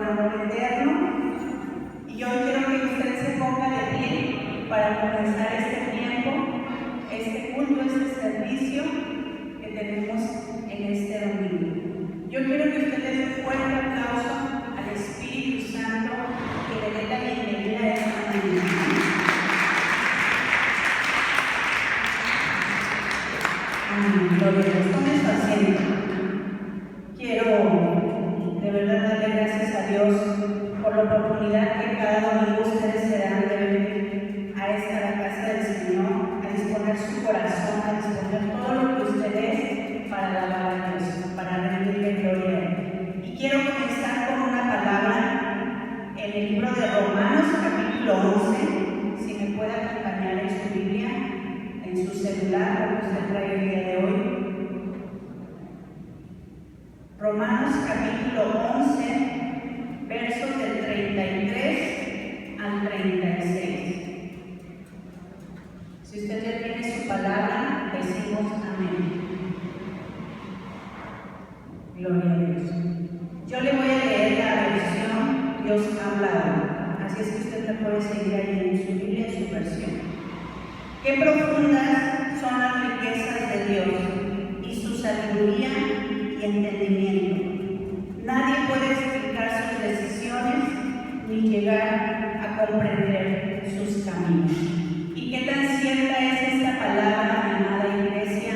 amor eterno. Y hoy quiero que usted se ponga de pie para comenzar este tiempo, este culto, este servicio que tenemos en este domingo. Yo quiero que usted le dé un fuerte aplauso al Espíritu Santo que le dé la bienvenida a esta mañana. Gloria a Dios. Tome su asiento. Quiero de verdad darle gracias a Dios por la oportunidad que cada domingo ustedes se dan de venir a la casa del Señor, a disponer su corazón, a disponer todo lo que usted es para alabar a Dios, para rendirle gloria a Él. Y quiero comenzar con una palabra en el libro de Romanos, capítulo 11, si me puede acompañar en su Biblia, en su celular, lo que usted trae el día de hoy. Romanos capítulo 11, versos del 33 al 36. Si usted ya tiene su palabra, decimos amén. Gloria a Dios. Yo le voy a leer la versión Dios ha hablado, así es que usted me puede seguir ahí en su Biblia, en su versión. Qué profundas son las riquezas de Dios y su sabiduría y entendimiento. Nadie puede explicar sus decisiones ni llegar a comprender sus caminos. Y qué tan cierta es esta palabra, amada iglesia,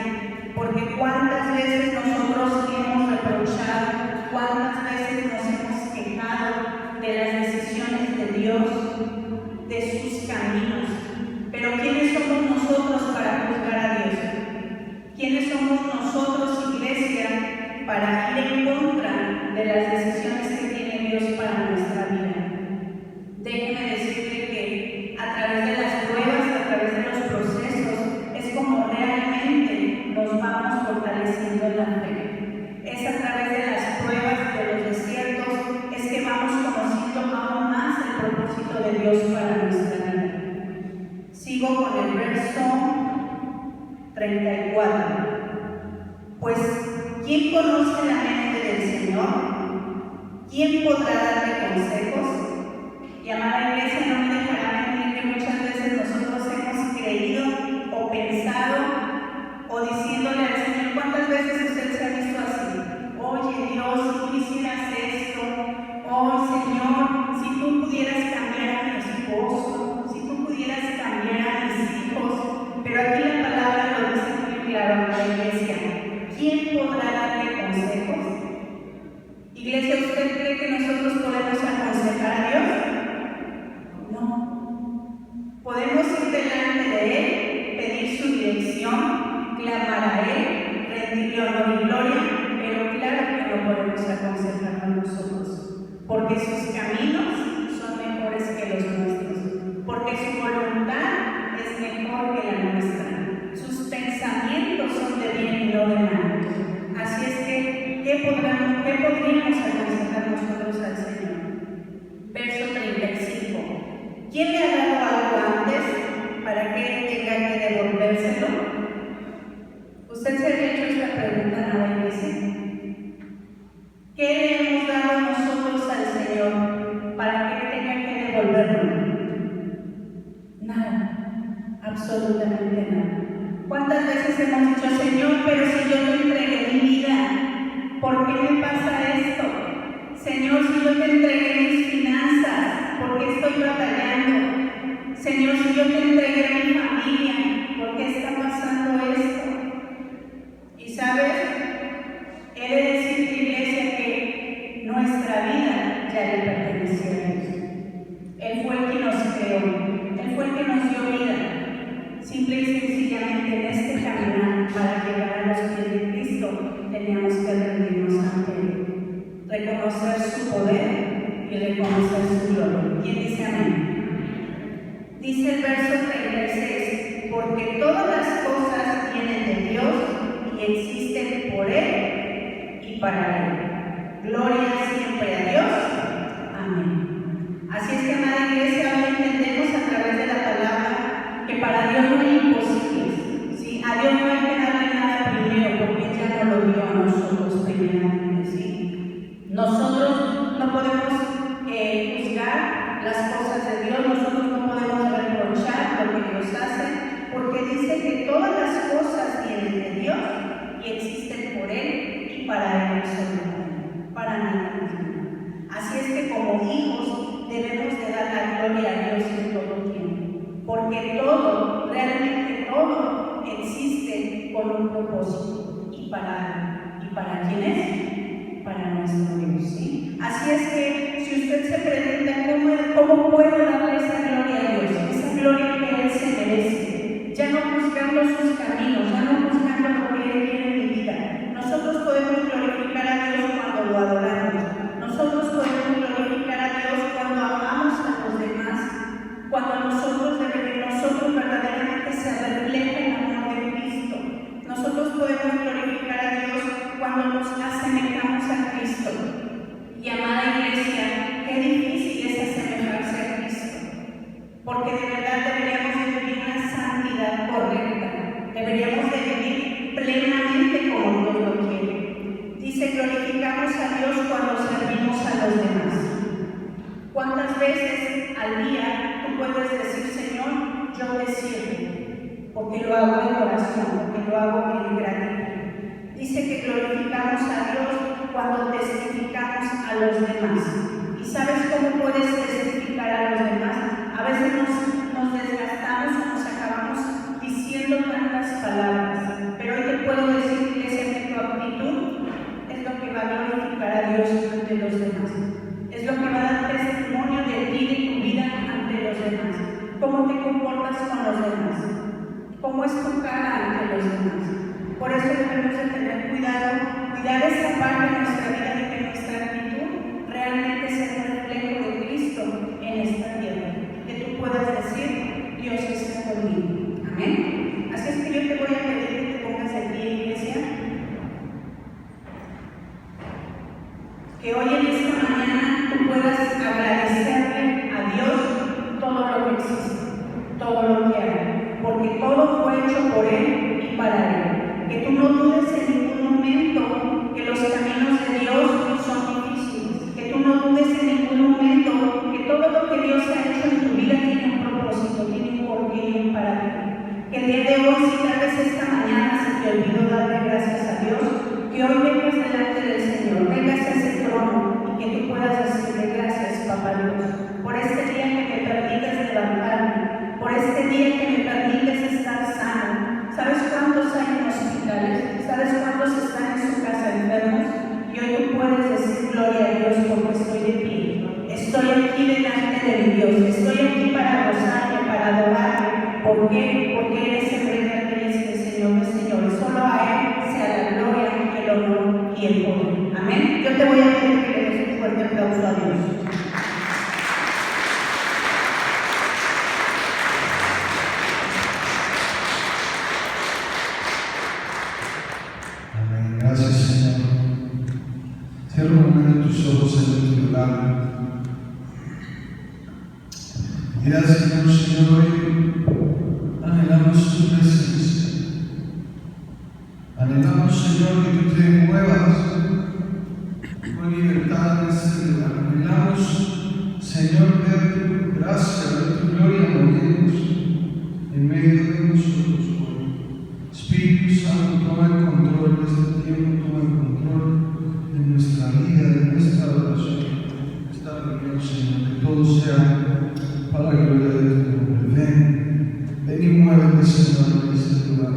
porque cuántas veces nosotros hemos reprochado, cuántas veces nos hemos quejado de las decisiones de Dios, de sus caminos. Pero ¿quiénes somos nosotros para juzgar a Dios? ¿Quiénes somos nosotros, iglesia, para ir en contra de las decisiones que tiene Dios para nuestra vida? Déjeme decirle que a través de las pruebas, a través de los procesos, es como realmente nos vamos fortaleciendo en la fe. Es a través de las pruebas, de los desiertos, es que vamos conociendo aún más el propósito de Dios para nuestra vida. Sigo con el verso 34. Pues, ¿quién conoce la mente del Señor? ¿Quién podrá darle consejos? Y amada iglesia, no me dejará mentir que muchas veces nosotros hemos creído o pensado o diciéndole al Señor, ¿cuántas veces usted se ha visto así? Oye Dios, si tú hicieras esto, oh Señor, si tú pudieras cambiar a mi esposo, si tú pudieras cambiar a mis hijos. Pero aquí la palabra lo dice muy claro, amada iglesia. ¿Quién podrá darle consejos? Iglesia, ¿usted cree que nosotros podemos aconsejar a Dios? No. Podemos ir delante de Él, pedir su dirección, clamar a Él, rendirle honor y gloria, pero claro que no podemos aconsejar a nosotros, porque sus caminos son mejores que los nuestros, porque su voluntad es mejor que la nuestra, sus pensamientos son de bien y no de mal. Así es que, ¿qué podríamos aconsejar nosotros al Señor? Verso 35. ¿Quién le ha dado algo antes para que Él tenga que devolvérselo? ¿Usted se había hecho esta pregunta a la iglesia? ¿Qué le hemos dado nosotros al Señor para que Él tenga que devolverlo? Nada, absolutamente nada. ¿Cuántas veces hemos dicho, Señor, pero si yo te entregué mi vida, ¿por qué me pasa esto? Señor, si yo te entregué mis finanzas, ¿por qué estoy batallando? Señor, si yo te entregué mi familia, ¿por qué está pasando esto? Y sabes, he de decirte, iglesia, que nuestra vida ya le pertenece a Dios. Él fue el que nos creó, Él fue el que nos dio vida. Simple y sencillamente en este caminar para llegar a los pies de Cristo teníamos que rendirnos ante Él, reconocer su poder y reconocer su gloria. ¿Quién dice amén? Dice el verso 36, porque todas las cosas vienen de Dios y existen por Él y para Él. Gloria siempre a Dios. Amén. Así es que, amada iglesia, hoy entendemos a través de la palabra que para Dios no hay imposibles. ¿Sí? A Dios no hay que darle nada primero, porque ya no lo dio a nosotros primeramente. ¿Sí? Nosotros no podemos juzgar las cosas de Dios, nosotros no podemos reprochar lo que Dios hace, porque dice que todas las cosas vienen de Dios y existen por Él y para Él solo, para nada más. Así es que como hijos debemos de dar la gloria a Dios en todo tiempo, porque todo, realmente todo, existe con un propósito. ¿Y para quién es? Para nuestro Dios, ¿sí? Así es que si usted se pregunta cómo puedo darle esa gloria a Dios, esa gloria que Él se merece, ya no buscando sus caminos, ya no buscando lo que Él quiere en mi vida, nosotros podemos glorificar a Dios cuando lo adoramos, nosotros podemos glorificar a Dios cuando amamos a los demás, cuando nosotros verdaderamente se refleja el amor de Cristo. Nosotros podemos glorificar a Dios cuando nos asemejamos a Cristo. Y amada iglesia, qué difícil es asemejarse a Cristo, porque de verdad deberíamos de vivir una santidad correcta, deberíamos de vivir plenamente como Dios lo quiere. Dice, glorificamos a Dios cuando servimos a los demás. ¿Cuántas veces al día tú puedes decir, Señor, yo te sirvo, porque lo hago de corazón, porque lo hago en gratitud? Dice que glorificamos a Dios cuando testificamos a los demás. ¿Y sabes cómo puedes testificar a los demás? A veces nos desgastamos o nos acabamos diciendo tantas palabras, pero hoy te puedo decir, iglesia, que tu actitud es lo que va a glorificar a Dios ante los demás. Es lo que va a dar testimonio de ti y de tu vida ante los demás. ¿Cómo te comportas con los demás? ¿Cómo es tu cara ante los demás? Por eso debemos de tener cuidado, cuidar esa parte de nuestra vida de que nuestra actitud realmente sea el reflejo de Cristo en esta tierra. Que tú puedas decir, Dios está conmigo. Amén. Así es que yo te voy a pedir que te pongas de pie, iglesia. Que hoy en esta mañana tú puedas agradecerle a Dios todo lo que existe, todo lo que hay, porque todo fue hecho por Él y para Él. Que tú no dudes en ningún momento que los caminos de Dios son difíciles, que tú no dudes en ningún momento que todo lo que Dios ha hecho en tu vida tiene un propósito, tiene un porqué y un para ti. Que el día de hoy, si tal vez esta mañana se te olvidó darle gracias a Dios, que hoy vengas delante del Señor, vengas a ese trono y que tú puedas decirle gracias, Papá Dios, por este día que me permites levantarme, por este día que me permites estar sano. ¿Sabes cuántos hay en hospitales? ¿Sabes cuántos están en su casa enfermos? Y hoy tú puedes decir gloria a Dios porque estoy de pie. Estoy aquí delante de mi Dios. Estoy aquí para gozarme, para adorarme. ¿Por qué? Porque eres el Rey de Reyes y el Señor de Señores. Solo a Él sea la gloria, el honor y el poder. Amén. Yo te voy a pedir que le des un fuerte aplauso a Dios. Gracias, Señor. Cierra un momento tus ojos en tu lugar. Mira, Señor, hoy anhelamos tu presencia. Anhelamos, Señor, que tú te muevas con libertad en este lugar. Anhelamos, Señor, ver tu gracia, ver tu gloria moviéndose en medio de nosotros. Espíritu Santo, toma el control de este tiempo, toma el control de nuestra vida, de nuestra adoración, de esta reunión, Señor, que todo sea para la gloria de tu nombre. Ven y muévete, Señor, en este lugar.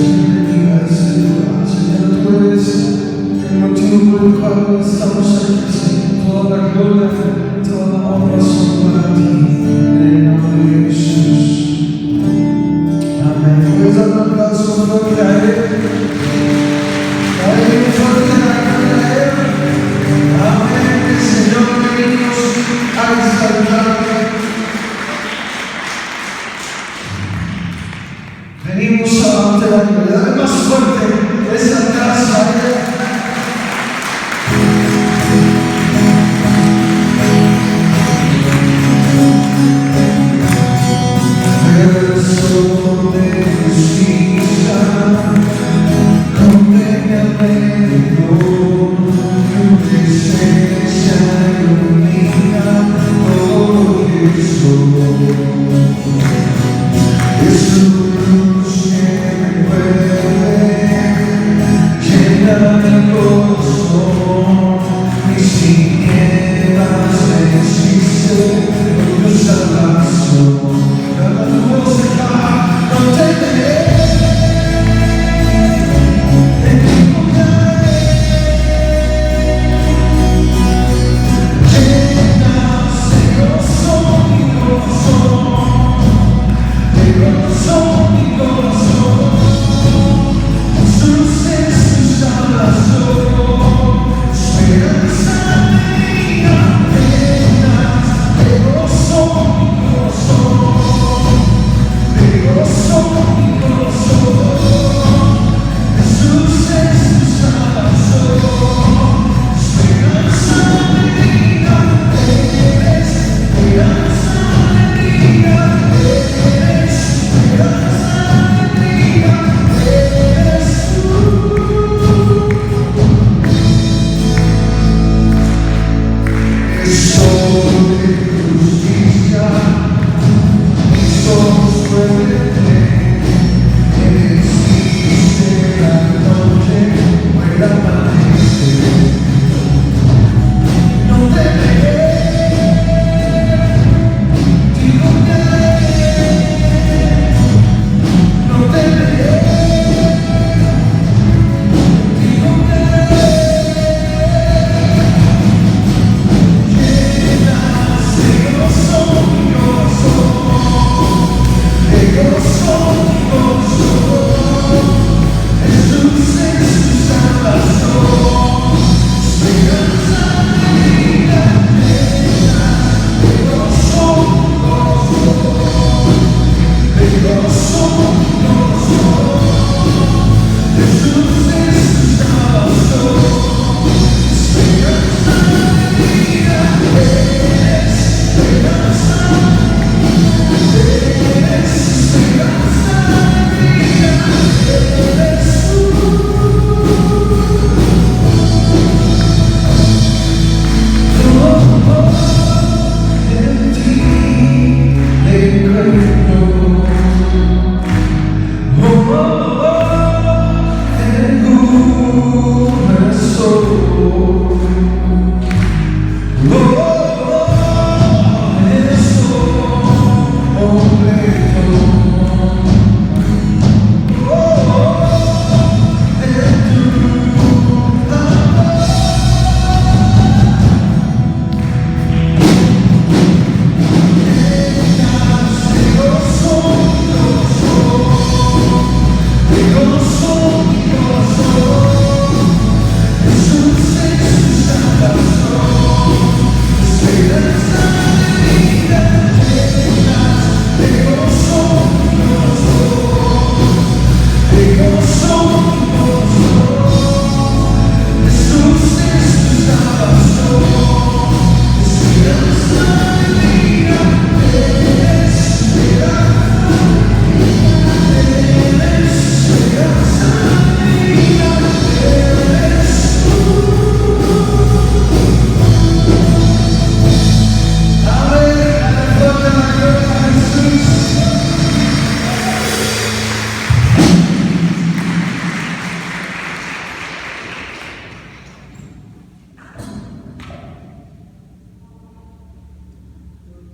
bendiga este lugar. Señor, tú eres el motivo por el cual estamos aquí, Señor. Toda la gloria, toda la honra son para ti, en el nombre de Jesús. Amén. ¿Puedes dar un aplauso fuerte a Él? Dale un fuerte aplauso a Él. Amén. Señor, venimos a exaltarte. Venimos a darte la gloria. Más fuerte esa casa.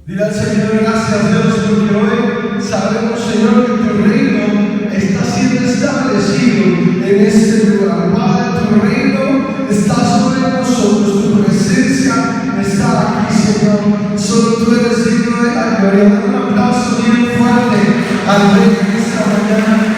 Dile al Señor, gracias Dios, porque hoy sabemos, Señor, que tu reino está siendo establecido en este lugar. Padre, tu reino está sobre nosotros, tu presencia está aquí, Señor. Solo tú eres digno de la gloria. Dale un aplauso bien fuerte al Rey esta mañana.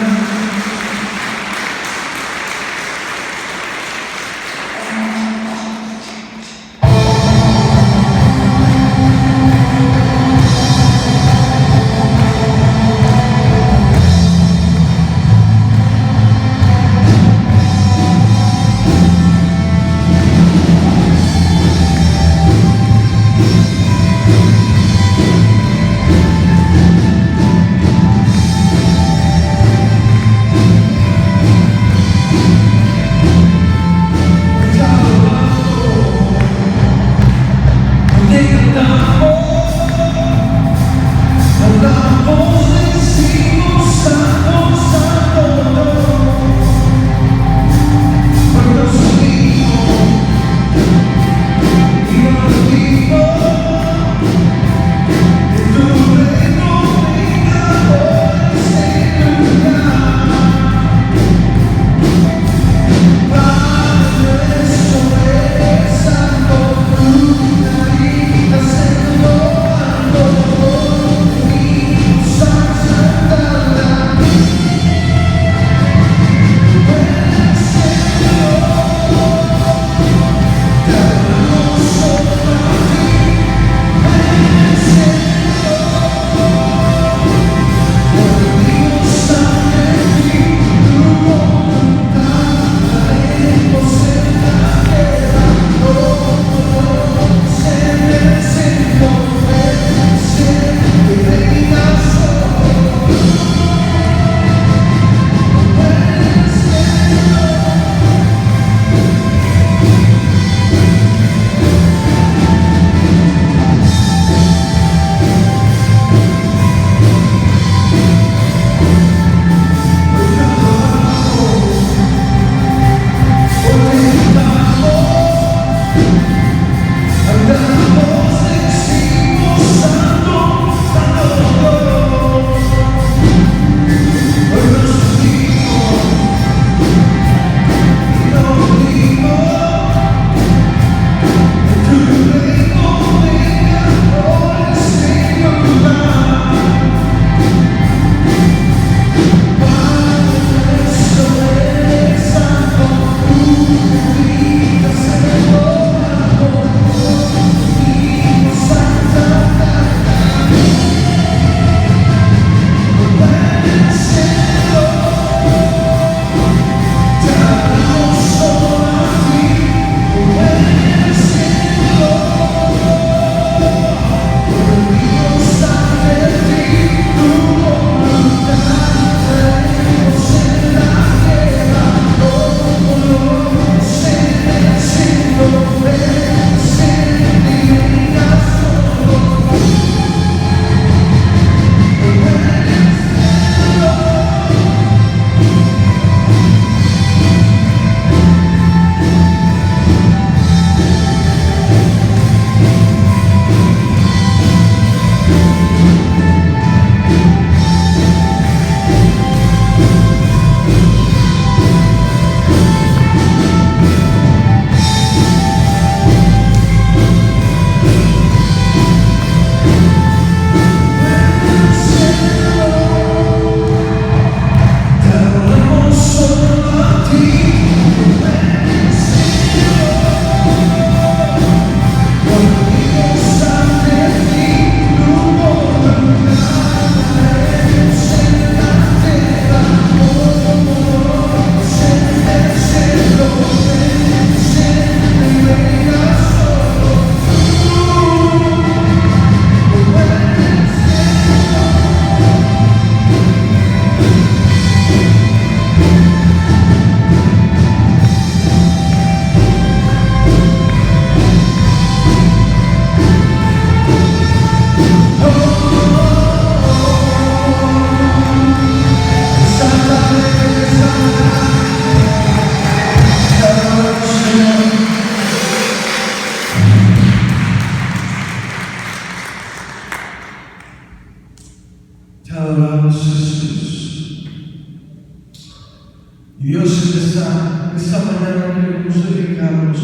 Y Dios, esta mañana queremos dedicarnos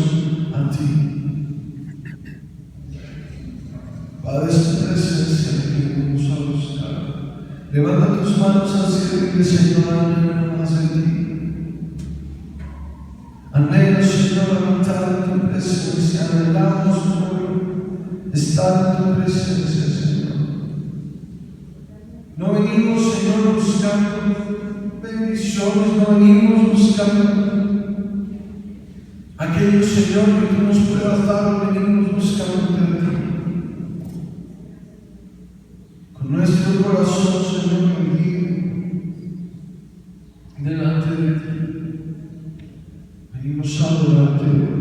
a ti. Padre, es tu presencia que venimos a buscar. Levanta tus manos al cielo y dice: Señor, anhelo más de ti. Anhelo, Señor, levantar en tu presencia. Anhelamos, Señor, estar en tu presencia, Señor. No venimos, Señor, buscando bendiciones, no venimos buscando aquello, Señor, que tú nos puedas dar, venimos buscando de ti. Con nuestro corazón, Señor, rendido delante de ti, venimos a adorarte hoy.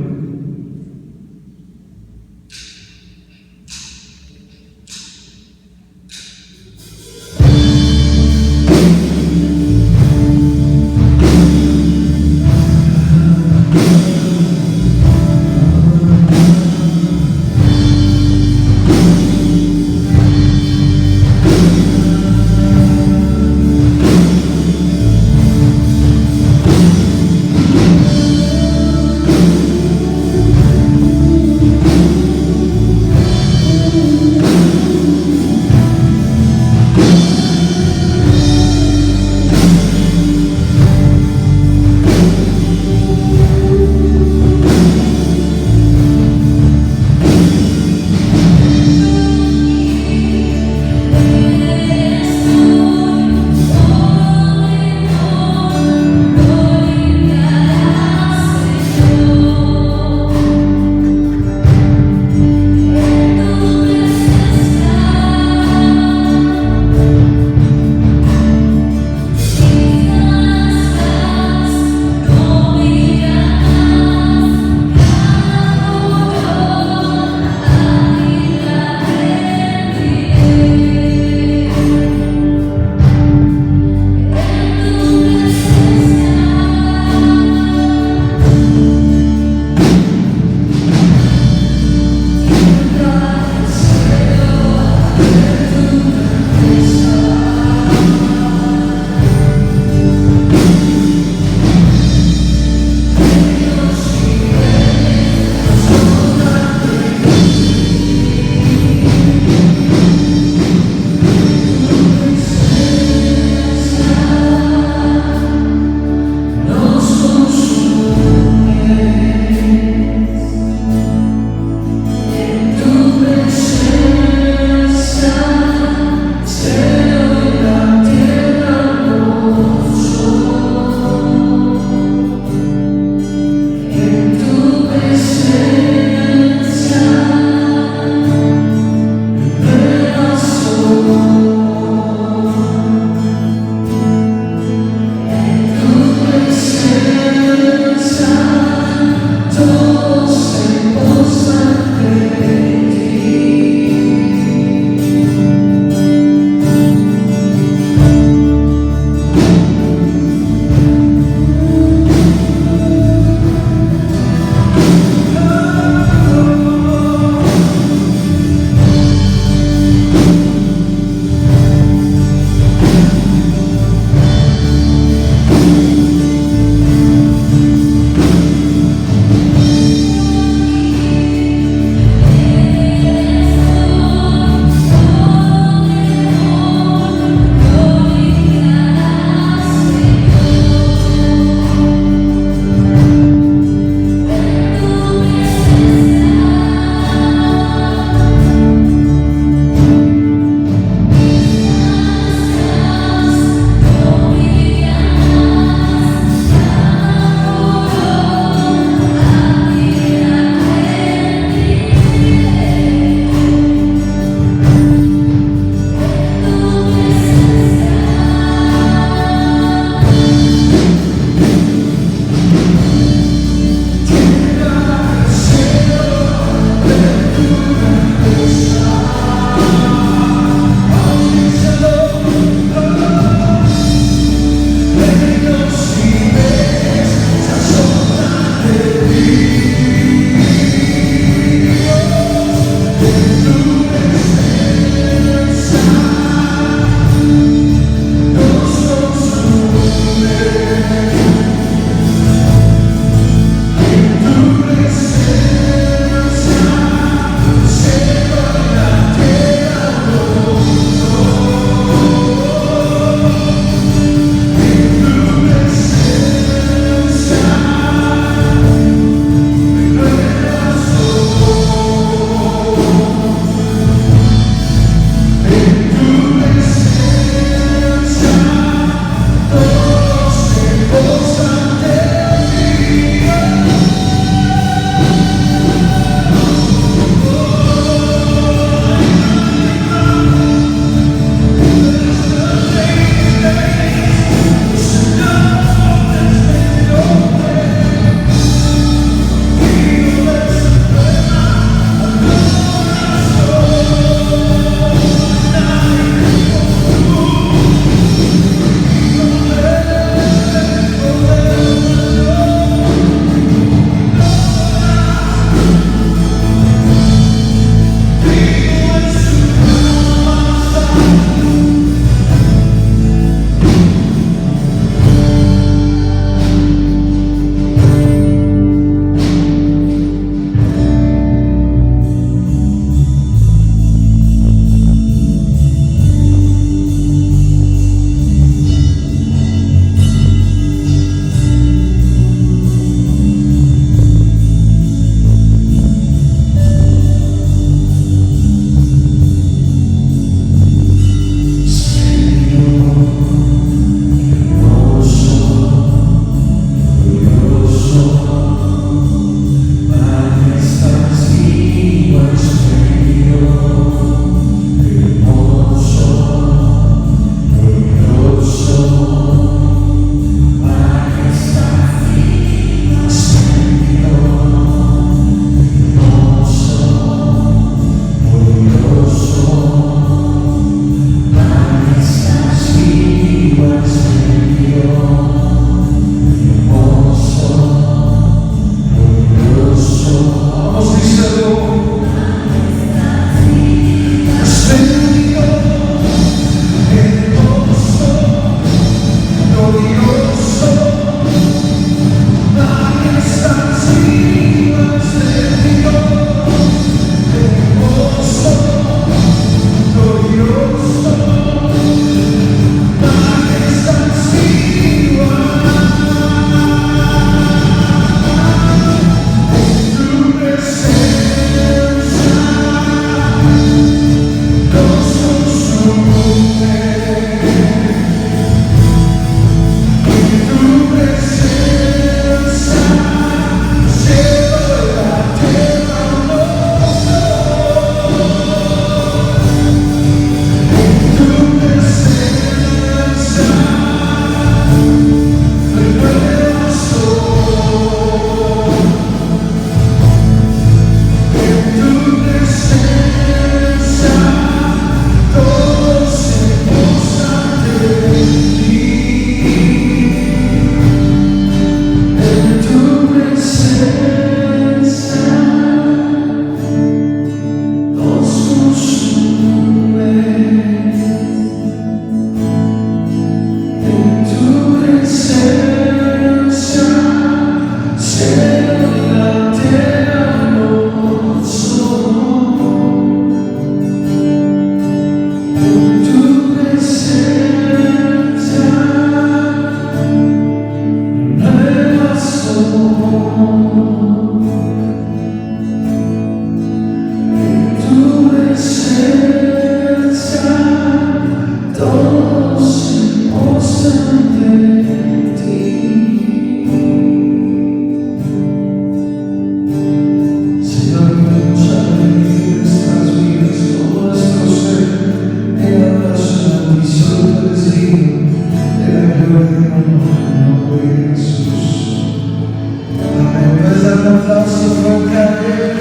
aplauso fuerte a Él.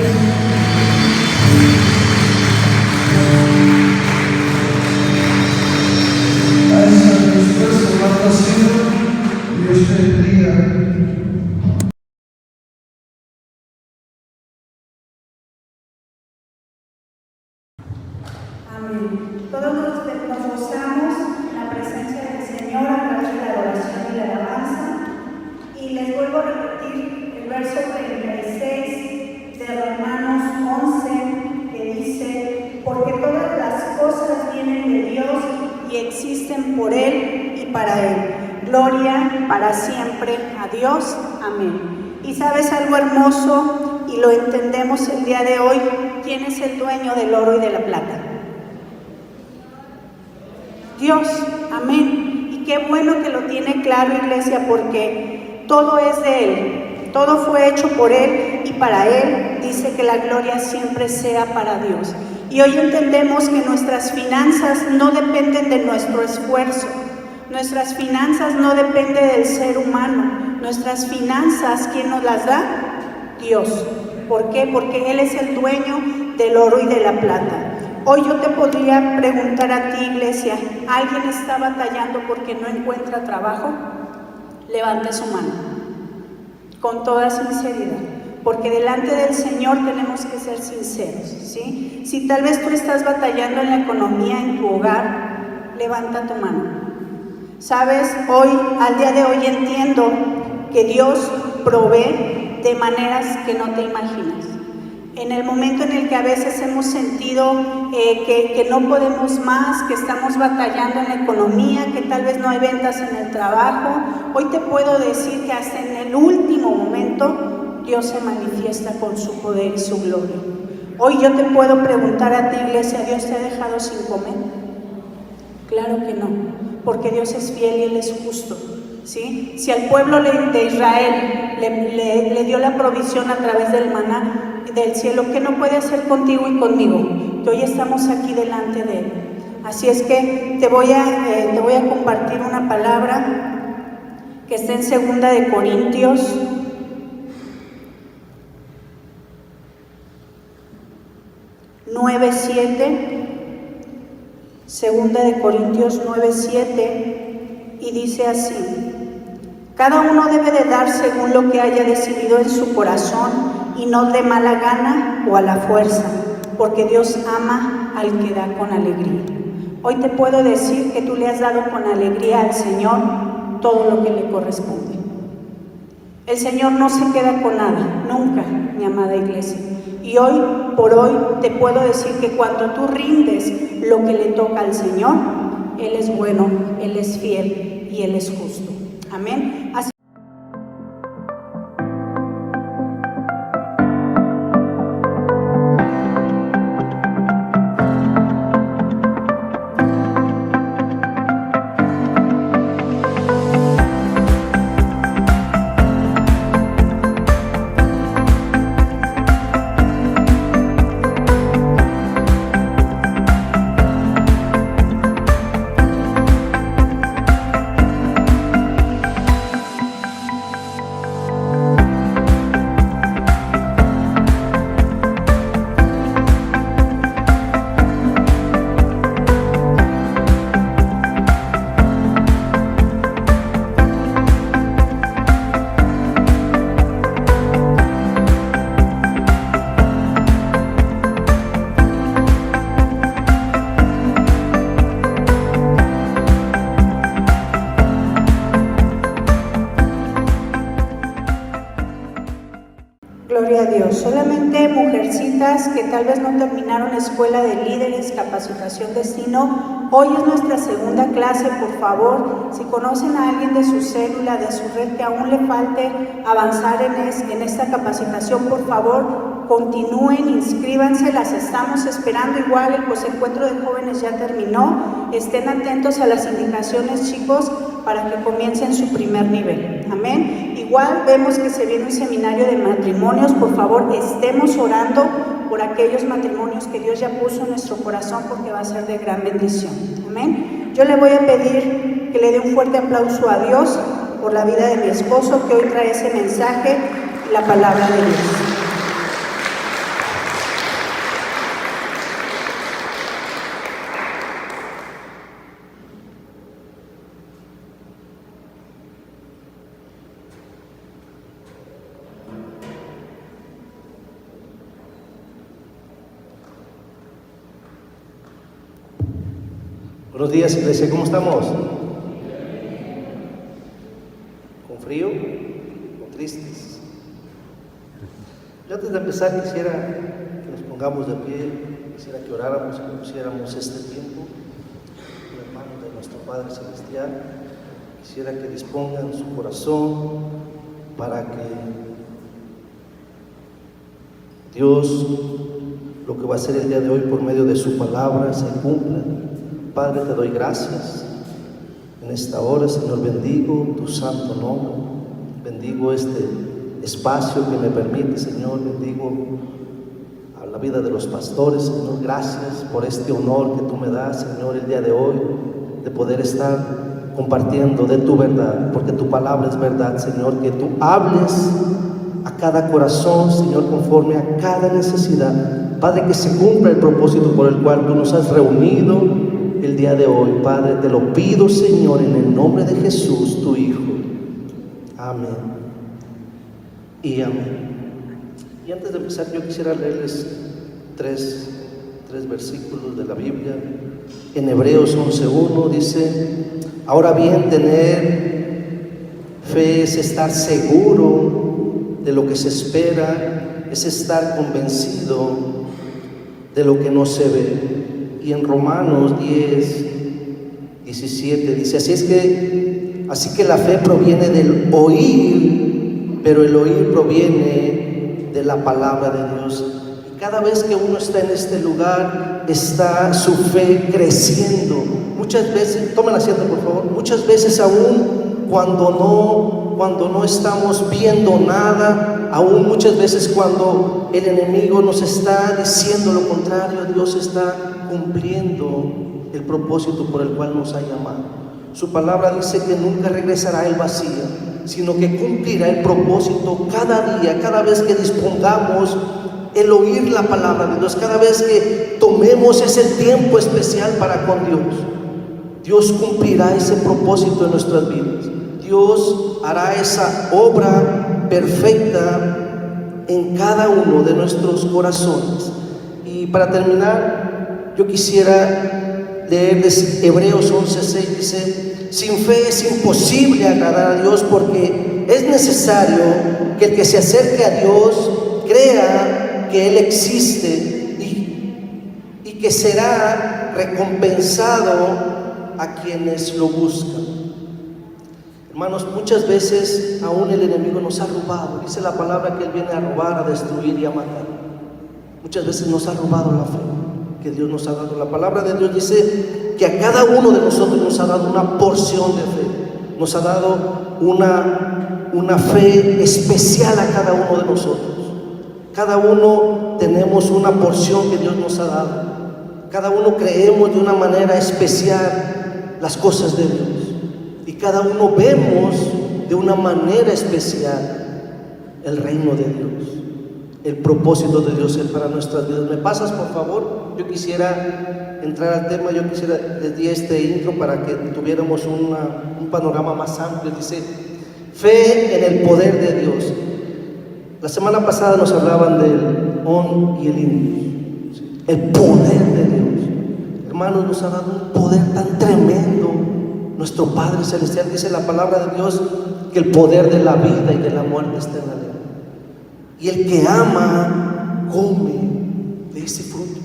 A esa respuesta más pasiva, Dios te bendiga. Todos nos gozamos en la presencia del Señor a través de la adoración y la alabanza. Y les vuelvo a repetir el verso 36 de Romanos 11, que dice: porque todas las cosas vienen de Dios y existen por Él y para Él. Gloria para siempre a Dios. Amén. Y sabes algo hermoso, y lo entendemos el día de hoy: ¿quién es el dueño del oro y de la plata? Dios, amén. Y qué bueno que lo tiene claro, iglesia, porque todo es de Él, todo fue hecho por Él y para Él. Dice que la gloria siempre sea para Dios. Y hoy entendemos que nuestras finanzas no dependen de nuestro esfuerzo, nuestras finanzas no dependen del ser humano, nuestras finanzas, ¿quién nos las da? Dios. ¿Por qué? Porque Él es el dueño del oro y de la plata. Hoy yo te podría preguntar a ti, iglesia, ¿alguien está batallando porque no encuentra trabajo? Levante su mano, con toda sinceridad, porque delante del Señor tenemos que ser sinceros, ¿sí? Si tal vez tú estás batallando en la economía en tu hogar, levanta tu mano. Sabes, hoy, al día de hoy entiendo que Dios provee de maneras que no te imaginas. En el momento en el que a veces hemos sentido que no podemos más, que estamos batallando en la economía, que tal vez no hay ventas en el trabajo, hoy te puedo decir que hasta en el último momento Dios se manifiesta con su poder y su gloria. Hoy yo te puedo preguntar a ti, iglesia, ¿Dios te ha dejado sin comer? Claro que no, porque Dios es fiel y Él es justo, ¿sí? Si al pueblo de Israel le dio la provisión a través del maná del cielo, ¿qué no puede hacer contigo y conmigo? Que hoy estamos aquí delante de Él. Así es que te voy a compartir una palabra que está en 2 de Corintios 9:7. 2 de Corintios 9:7, y dice así: cada uno debe de dar según lo que haya decidido en su corazón, y no de mala gana o a la fuerza, porque Dios ama al que da con alegría. Hoy te puedo decir que tú le has dado con alegría al Señor todo lo que le corresponde. El Señor no se queda con nada, nunca, mi amada iglesia. Y hoy por hoy te puedo decir que cuando tú rindes lo que le toca al Señor, Él es bueno, Él es fiel y Él es justo. Amén. Así gloria a Dios. Solamente mujercitas que tal vez no terminaron escuela de líderes, capacitación destino, hoy es nuestra segunda clase. Por favor, si conocen a alguien de su célula, de su red, que aún le falte avanzar en esta capacitación, por favor, continúen, inscríbanse, las estamos esperando. Igual el posencuentro de jóvenes ya terminó, estén atentos a las indicaciones, chicos, para que comiencen su primer nivel. Amén. Igual vemos que se viene un seminario de matrimonios. Por favor, estemos orando por aquellos matrimonios que Dios ya puso en nuestro corazón, porque va a ser de gran bendición. Amén. Yo le voy a pedir que le dé un fuerte aplauso a Dios por la vida de mi esposo, que hoy trae ese mensaje. la palabra de Dios. Buenos días, iglesia, ¿cómo estamos? ¿Con frío? ¿Con tristes? Yo antes de empezar quisiera que nos pongamos de pie, quisiera que oráramos, que pusiéramos este tiempo en las manos de nuestro Padre Celestial. Quisiera que dispongan su corazón para que Dios, lo que va a hacer el día de hoy por medio de su palabra, se cumpla. Padre, te doy gracias en esta hora, Señor. Bendigo tu santo nombre, bendigo este espacio que me permite, Señor. Bendigo a la vida de los pastores, Señor. Gracias por este honor que tú me das, Señor, el día de hoy, de poder estar compartiendo de tu verdad, porque tu palabra es verdad, Señor. Que tú hables a cada corazón, Señor, conforme a cada necesidad. Padre, que se cumpla el propósito por el cual tú nos has reunido el día de hoy. Padre, te lo pido, Señor, en el nombre de Jesús, tu Hijo. Amén y amén. Y antes de empezar, yo quisiera leerles tres versículos de la Biblia. En Hebreos 11:1 dice: ahora bien, tener fe es estar seguro de lo que se espera, es estar convencido de lo que no se ve. Y en Romanos 10:17 dice: así que la fe proviene del oír, pero el oír proviene de la palabra de Dios. Y cada vez que uno está en este lugar, está su fe creciendo. Muchas veces, tomen asiento por favor, muchas veces aún cuando no estamos viendo nada, aún muchas veces cuando el enemigo nos está diciendo lo contrario, Dios está cumpliendo el propósito por el cual nos ha llamado. Su palabra dice que nunca regresará el vacío, sino que cumplirá el propósito cada día, cada vez que dispongamos el oír la palabra de Dios, cada vez que tomemos ese tiempo especial para con Dios. Dios cumplirá ese propósito en nuestras vidas. Dios hará esa obra perfecta en cada uno de nuestros corazones. Y para terminar, yo quisiera leerles Hebreos 11:6. Dice: sin fe es imposible agradar a Dios, porque es necesario que el que se acerque a Dios crea que Él existe y que será recompensado a quienes lo buscan. Hermanos, muchas veces aún el enemigo nos ha robado. Dice la palabra que Él viene a robar, a destruir y a matar. Muchas veces nos ha robado la fe que Dios nos ha dado. La palabra de Dios dice que a cada uno de nosotros nos ha dado una porción de fe. Nos ha dado una fe especial a cada uno de nosotros. Cada uno tenemos una porción que Dios nos ha dado. Cada uno creemos de una manera especial las cosas de Dios. Y cada uno vemos de una manera especial el reino de Dios, el propósito de Dios para nuestras vidas. ¿Me pasas, por favor? Yo quisiera entrar al tema. Yo quisiera, les di este intro para que tuviéramos un panorama más amplio. Dice: fe en el poder de Dios. La semana pasada nos hablaban del on y el in, el poder de Dios. Hermanos, nos ha dado un poder tan tremendo. Nuestro Padre Celestial, dice la palabra de Dios, que el poder de la vida y de la muerte está en la lengua. Y el que ama, come de ese fruto.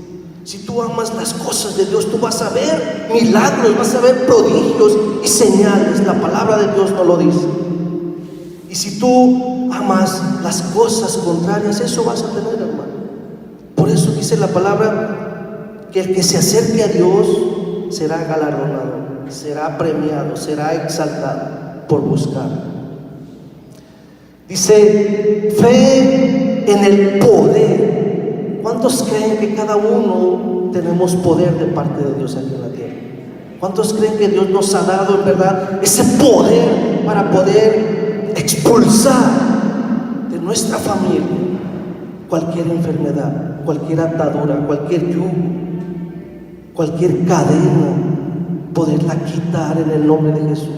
Si tú amas las cosas de Dios, tú vas a ver milagros, vas a ver prodigios y señales. La palabra de Dios no lo dice. Y si tú amas las cosas contrarias, eso vas a tener, hermano. Por eso dice la palabra que el que se acerque a Dios será galardonado, será premiado, será exaltado por buscar. Dice: fe en el poder. ¿Cuántos creen que cada uno tenemos poder de parte de Dios aquí en la tierra? ¿Cuántos creen que Dios nos ha dado en verdad ese poder para poder expulsar de nuestra familia, cualquier enfermedad, cualquier atadura, cualquier yugo, cualquier cadena, poderla quitar en el nombre de Jesús.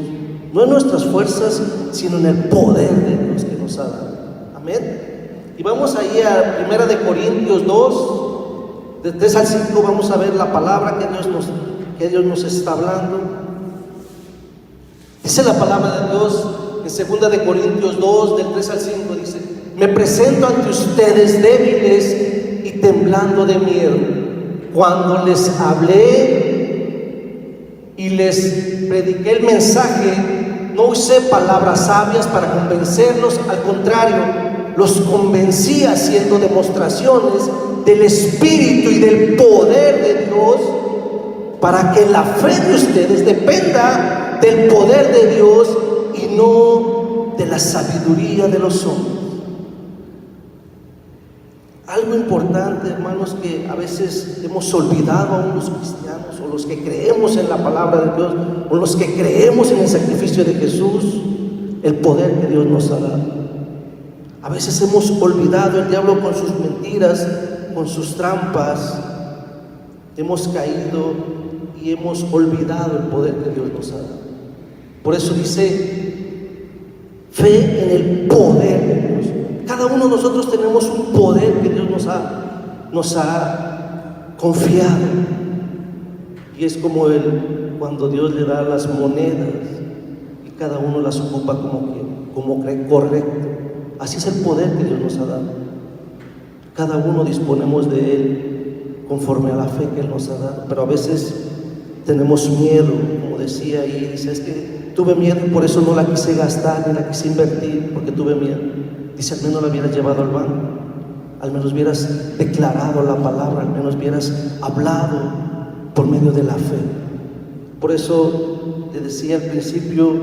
No en nuestras fuerzas, sino en el poder de Dios que nos ha dado. Amén. Y vamos ahí a 1 Corintios 2, de 3 al 5, vamos a ver la palabra que Dios nos está hablando. Dice la palabra de Dios en 2 Corintios 2, del 3 al 5, dice: me presento ante ustedes débiles y temblando de miedo. Cuando les hablé y les prediqué el mensaje, no usé palabras sabias para convencerlos, al contrario, los convencí haciendo demostraciones del Espíritu y del poder de Dios, para que la fe de ustedes dependa del poder de Dios y no de la sabiduría de los hombres. Algo importante, hermanos, que a veces hemos olvidado aún los cristianos, o los que creemos en la palabra de Dios, o los que creemos en el sacrificio de Jesús, el poder que Dios nos ha dado. A veces hemos olvidado, el diablo con sus mentiras, con sus trampas, hemos caído y hemos olvidado el poder que Dios nos ha dado. Por eso dice: fe en el poder de Dios. Cada uno de nosotros tenemos un poder que Dios nos ha confiado. Y es como cuando Dios le da las monedas y cada uno las ocupa como cree correcto. Así es el poder que Dios nos ha dado. Cada uno disponemos de él conforme a la fe que Él nos ha dado. Pero a veces tenemos miedo, como decía, y dice: es que tuve miedo y por eso no la quise gastar, ni la quise invertir, porque tuve miedo. Dice: al menos la hubieras llevado al banco, al menos hubieras declarado la palabra, al menos hubieras hablado por medio de la fe. Por eso le decía al principio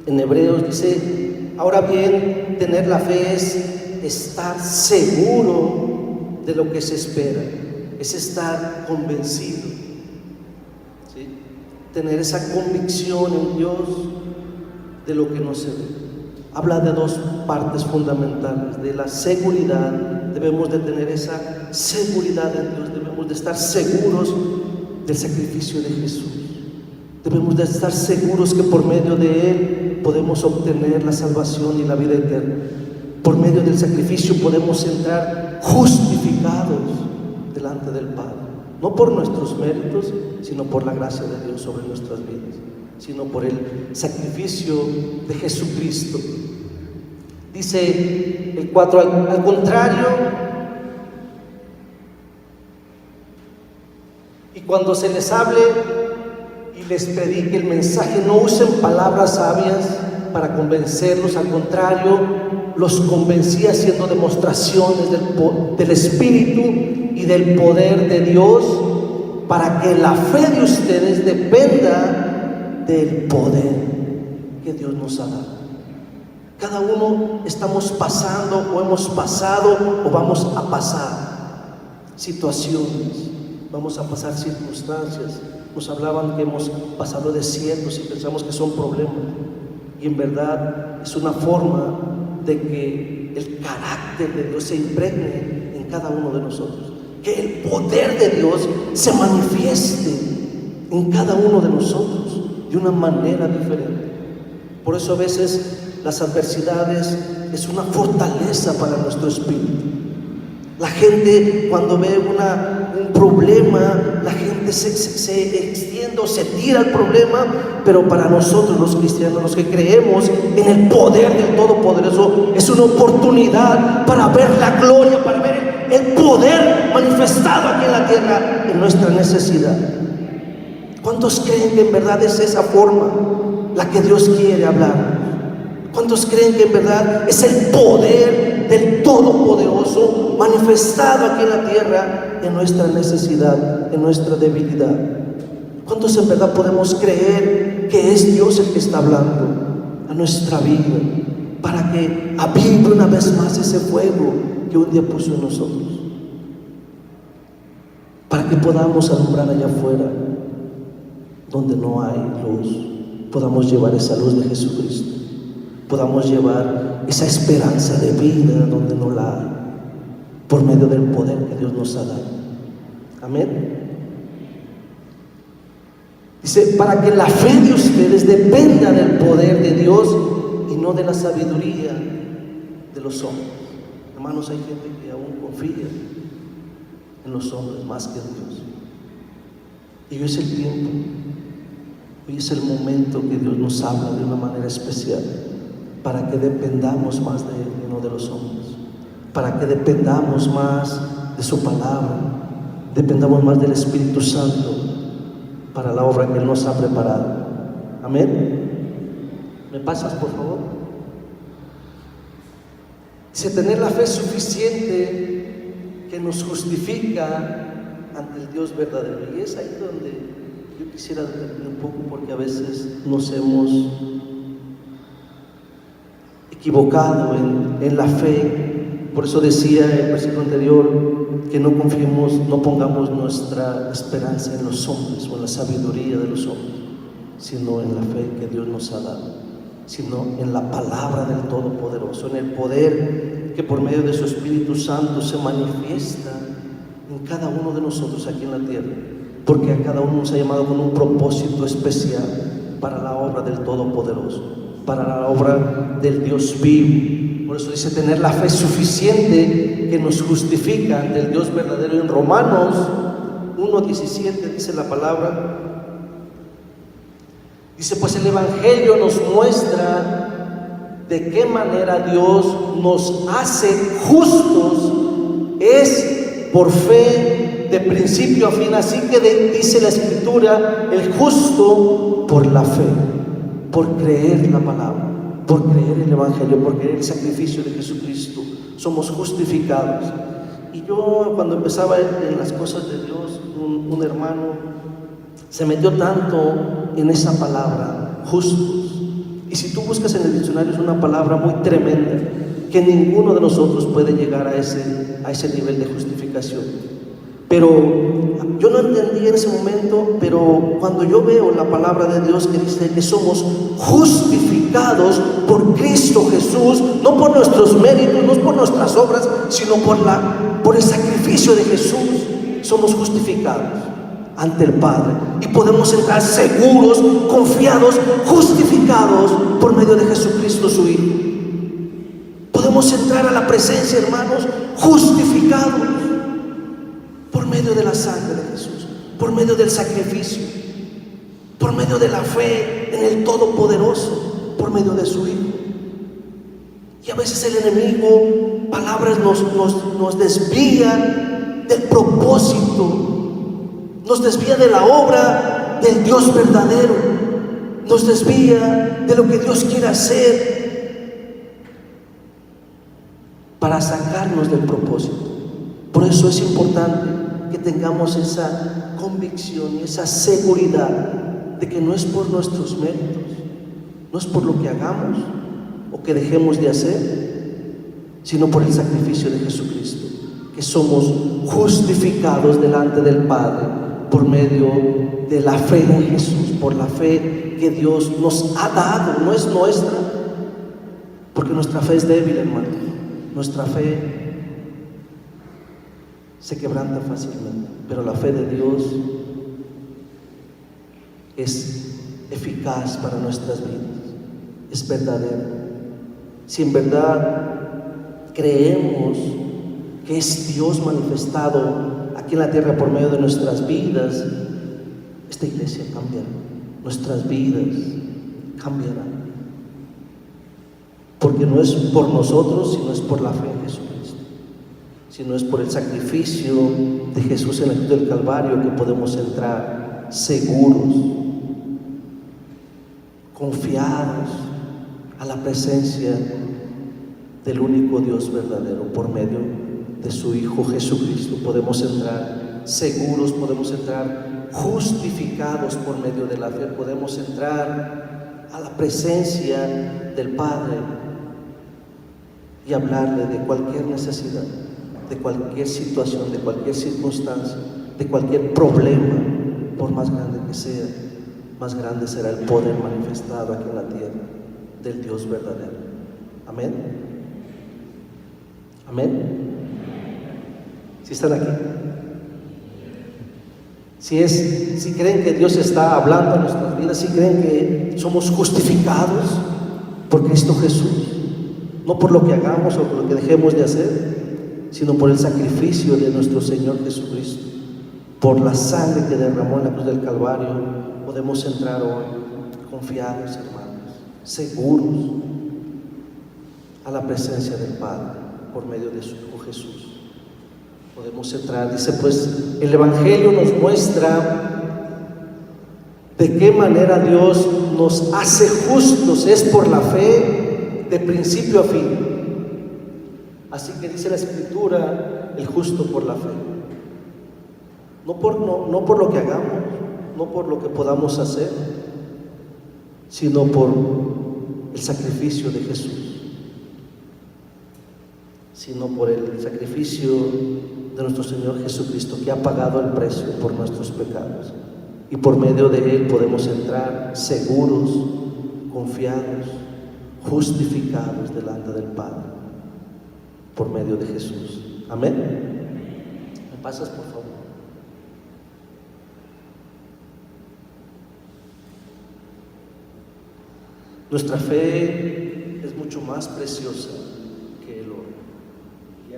en Hebreos, dice: ahora bien, tener la fe es estar seguro de lo que se espera, es estar convencido, ¿sí? Tener esa convicción en Dios de lo que no se ve. Habla de dos partes fundamentales: de la seguridad. Debemos de tener esa seguridad en Dios, debemos de estar seguros del sacrificio de Jesús, debemos de estar seguros que por medio de Él podemos obtener la salvación y la vida eterna. Por medio del sacrificio podemos entrar justificados delante del Padre, no por nuestros méritos, sino por la gracia de Dios sobre nuestras vidas, sino por el sacrificio de Jesucristo. Dice el 4: al contrario, y cuando se les hable y les predique el mensaje, no usen palabras sabias para convencerlos, al contrario, los convencí haciendo demostraciones del Espíritu y del poder de Dios, para que la fe de ustedes dependa del poder que Dios nos ha dado. Cada uno estamos pasando, o hemos pasado, o vamos a pasar situaciones, vamos a pasar circunstancias. Nos hablaban que hemos pasado desiertos y pensamos que son problemas, y en verdad es una forma de que el carácter de Dios se impregne en cada uno de nosotros, que el poder de Dios se manifieste en cada uno de nosotros de una manera diferente. Por eso a veces las adversidades es una fortaleza para nuestro espíritu. La gente, cuando ve un problema, la gente se extiende o se tira al problema, pero para nosotros los cristianos, los que creemos en el poder del Todopoderoso, es una oportunidad para ver la gloria, para ver el poder manifestado aquí en la tierra en nuestra necesidad. ¿Cuántos creen que en verdad es esa forma la que Dios quiere hablar? ¿Cuántos creen que en verdad es el poder del Todopoderoso manifestado aquí en la tierra en nuestra necesidad, en nuestra debilidad? ¿Cuántos en verdad podemos creer que es Dios el que está hablando a nuestra vida para que avive una vez más ese fuego que un día puso en nosotros? Para que podamos alumbrar allá afuera donde no hay luz, podamos llevar esa luz de Jesucristo. podamos llevar esa esperanza de vida donde no la hay, por medio del poder que Dios nos ha dado. Amén. Dice, para que la fe de ustedes dependa del poder de Dios y no de la sabiduría de los hombres. Hermanos, hay gente que aún confía en los hombres más que en Dios. Y hoy es el tiempo, hoy es el momento que Dios nos habla de una manera especial, para que dependamos más de Él y no de los hombres, para que dependamos más de su palabra, dependamos más del Espíritu Santo para la obra que Él nos ha preparado. Amén. ¿Me pasas, por favor? Dice, tener la fe suficiente que nos justifica ante el Dios verdadero. Y es ahí donde yo quisiera detenerme un poco, porque a veces nos hemos equivocado en la fe. Por eso decía el versículo anterior que no confiemos, no pongamos nuestra esperanza en los hombres o en la sabiduría de los hombres, sino en la fe que Dios nos ha dado, sino en la palabra del Todopoderoso, en el poder que por medio de su Espíritu Santo se manifiesta en cada uno de nosotros aquí en la tierra, porque a cada uno nos ha llamado con un propósito especial para la obra del Todopoderoso, para la obra del Dios vivo. Por eso dice, tener la fe suficiente que nos justifica ante el Dios verdadero. En Romanos 1:17 dice la palabra, dice, pues el Evangelio nos muestra de qué manera Dios nos hace justos, es por fe de principio a fin. Así que dice la Escritura, el justo por la fe, por creer la palabra, por creer el Evangelio, por creer el sacrificio de Jesucristo, somos justificados. Y yo, cuando empezaba en las cosas de Dios, un hermano se metió tanto en esa palabra, justos. Y si tú buscas en el diccionario, es una palabra muy tremenda, que ninguno de nosotros puede llegar a ese nivel de justificación. Pero yo no entendí en ese momento, pero cuando yo veo la palabra de Dios que dice que somos justificados por Cristo Jesús, no por nuestros méritos, no por nuestras obras, sino por el sacrificio de Jesús, somos justificados ante el Padre y podemos entrar seguros, confiados, justificados por medio de Jesucristo su Hijo. Podemos entrar a la presencia, hermanos, justificados por medio de la sangre de Jesús, por medio del sacrificio, por medio de la fe en el Todopoderoso, por medio de su Hijo. Y a veces el enemigo, palabras nos desvía del propósito, nos desvía de la obra del Dios verdadero, nos desvía de lo que Dios quiere hacer para sacarnos del propósito. Por eso es importante que tengamos esa convicción y esa seguridad de que no es por nuestros méritos, no es por lo que hagamos o que dejemos de hacer, sino por el sacrificio de Jesucristo, que somos justificados delante del Padre por medio de la fe en Jesús, por la fe que Dios nos ha dado, no es nuestra, porque nuestra fe es débil, hermano. Nuestra fe se quebranta fácilmente, pero la fe de Dios es eficaz para nuestras vidas, es verdadera. Si en verdad creemos que es Dios manifestado aquí en la tierra por medio de nuestras vidas, esta iglesia cambiará, nuestras vidas cambiarán, porque no es por nosotros, sino es por la fe en Jesucristo, sino es por el sacrificio de Jesús en la cruz del Calvario que podemos entrar seguros, confiados a la presencia del único Dios verdadero. Por medio de su Hijo Jesucristo podemos entrar seguros, podemos entrar justificados por medio de la fe, podemos entrar a la presencia del Padre y hablarle de cualquier necesidad, de cualquier situación, de cualquier circunstancia, de cualquier problema. Por más grande que sea, más grande será el poder manifestado aquí en la tierra del Dios verdadero. Amén. Amén. ¿Sí están aquí? Si creen que Dios está hablando en nuestras vidas, si creen que somos justificados por Cristo Jesús, no por lo que hagamos o por lo que dejemos de hacer, sino por el sacrificio de nuestro Señor Jesucristo, por la sangre que derramó en la cruz del Calvario, podemos entrar hoy confiados, hermanos, seguros a la presencia del Padre por medio de su Hijo Jesús. Podemos entrar. Dice pues, el Evangelio nos muestra de qué manera Dios nos hace justos, es por la fe de principio a fin. Así que dice la Escritura, el justo por la fe. No por lo que hagamos, no por lo que podamos hacer, sino por el sacrificio de Jesús, sino por el sacrificio de nuestro Señor Jesucristo, que ha pagado el precio por nuestros pecados, y por medio de Él podemos entrar seguros, confiados, justificados delante del Padre, por medio de Jesús. Amén. ¿Me pasas, por favor? Nuestra fe es mucho más preciosa que el oro. Y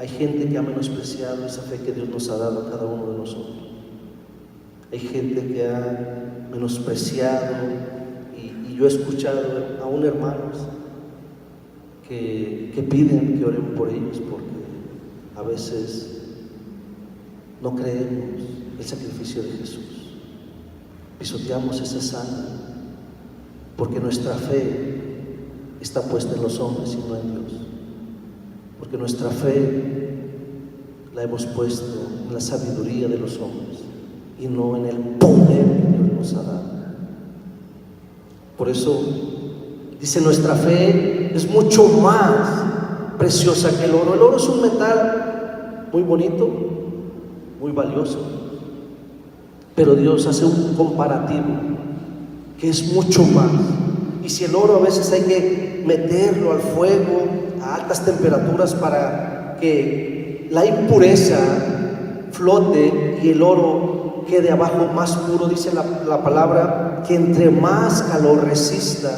hay gente que ha menospreciado esa fe que Dios nos ha dado a cada uno de nosotros. Hay gente que ha menospreciado, y yo he escuchado aún hermanos que piden que oremos por ellos porque a veces no creemos el sacrificio de Jesús. Pisoteamos esa sangre porque nuestra fe está puesta en los hombres y no en Dios. Porque nuestra fe la hemos puesto en la sabiduría de los hombres y no en el poder que Dios nos ha dado. Por eso dice, nuestra fe es mucho más preciosa que el oro. El oro es un metal muy bonito, muy valioso, pero Dios hace un comparativo que es mucho más. Y si el oro a veces hay que meterlo al fuego a altas temperaturas para que la impureza flote y el oro quede abajo más puro, dice la palabra que entre más calor resista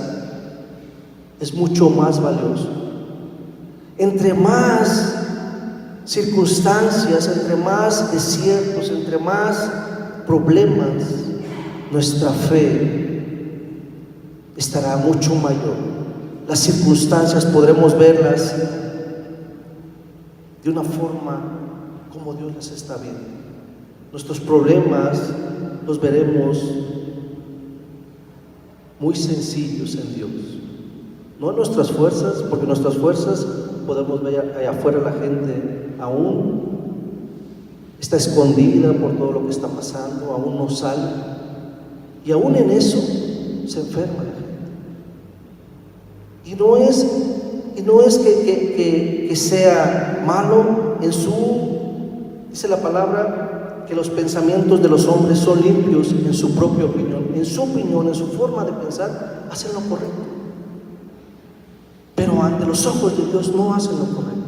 es mucho más valioso. Entre más circunstancias, entre más desiertos, entre más problemas, nuestra fe estará mucho mayor. Las circunstancias podremos verlas de una forma como Dios las está viendo. Nuestros problemas los veremos muy sencillos en Dios, no en nuestras fuerzas, porque nuestras fuerzas podemos ver allá afuera, la gente aún está escondida por todo lo que está pasando, aún no sale, y aún en eso se enferma la gente. Y no es que sea malo dice la palabra que los pensamientos de los hombres son limpios en su propia opinión, en su forma de pensar, hacen lo correcto. Pero ante los ojos de Dios no hacen lo correcto.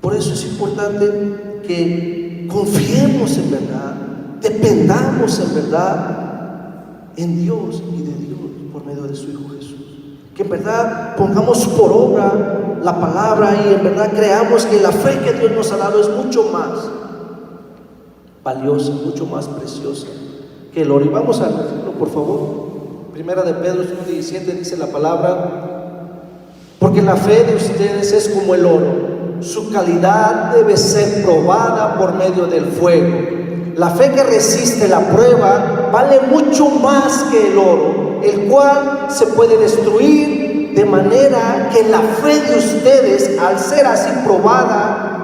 Por eso es importante que confiemos en verdad, dependamos en verdad en Dios y de Dios por medio de su Hijo Jesús. Que en verdad pongamos por obra la palabra y en verdad creamos que la fe que Dios nos ha dado es mucho más valiosa, mucho más preciosa que el oro. Y vamos al versículo, por favor. Primera de Pedro 1:17 dice la palabra: porque la fe de ustedes es como el oro, su calidad debe ser probada por medio del fuego. La fe que resiste la prueba vale mucho más que el oro, el cual se puede destruir, de manera que la fe de ustedes, al ser así probada,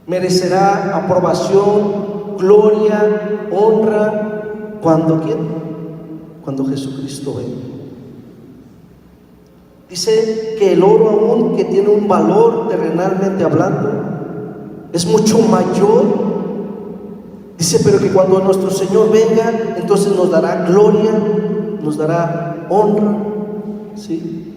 merecerá aprobación, gloria, honra, cuando Jesucristo venga. Dice que el oro, aún que tiene un valor terrenalmente hablando, es mucho mayor. Dice, pero que cuando nuestro Señor venga, entonces nos dará gloria nos dará honra, ¿sí?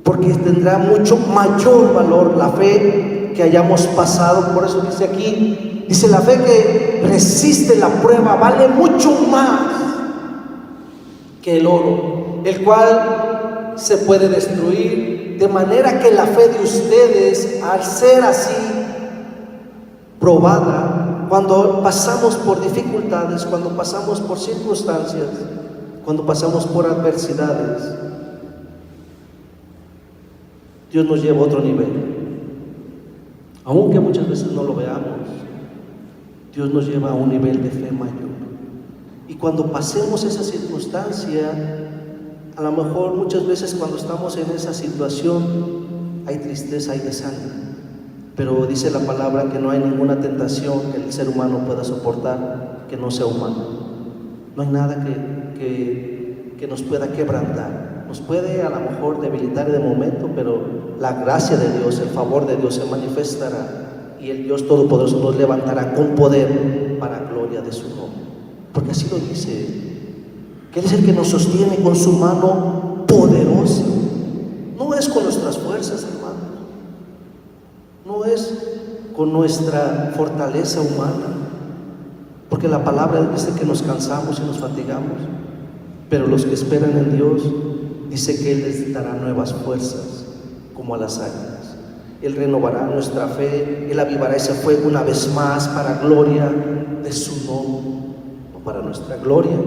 Porque tendrá mucho mayor valor la fe que hayamos pasado. Por eso dice aquí, dice: la fe que resiste la prueba vale mucho más que el oro, el cual se puede destruir. De manera que la fe de ustedes, al ser así probada, cuando pasamos por dificultades, cuando pasamos por circunstancias, cuando pasamos por adversidades, Dios nos lleva a otro nivel. Aunque muchas veces no lo veamos, Dios nos lleva a un nivel de fe mayor. Y cuando pasemos esa circunstancia, a lo mejor muchas veces cuando estamos en esa situación hay tristeza, hay desánimo, pero dice la palabra que no hay ninguna tentación que el ser humano pueda soportar que no sea humana. No hay nada que nos pueda quebrantar. Nos puede a lo mejor debilitar de momento, pero la gracia de Dios, el favor de Dios se manifestará y el Dios Todopoderoso nos levantará con poder para gloria de su nombre. Porque así lo dice, que Él es el que nos sostiene con su mano poderosa. No es con nuestras fuerzas, hermanos, no es con nuestra fortaleza humana, porque la palabra dice que nos cansamos y nos fatigamos, pero los que esperan en Dios, dice que Él les dará nuevas fuerzas como a las águilas. Él renovará nuestra fe, Él avivará ese fuego una vez más para gloria de su nombre, no para nuestra gloria,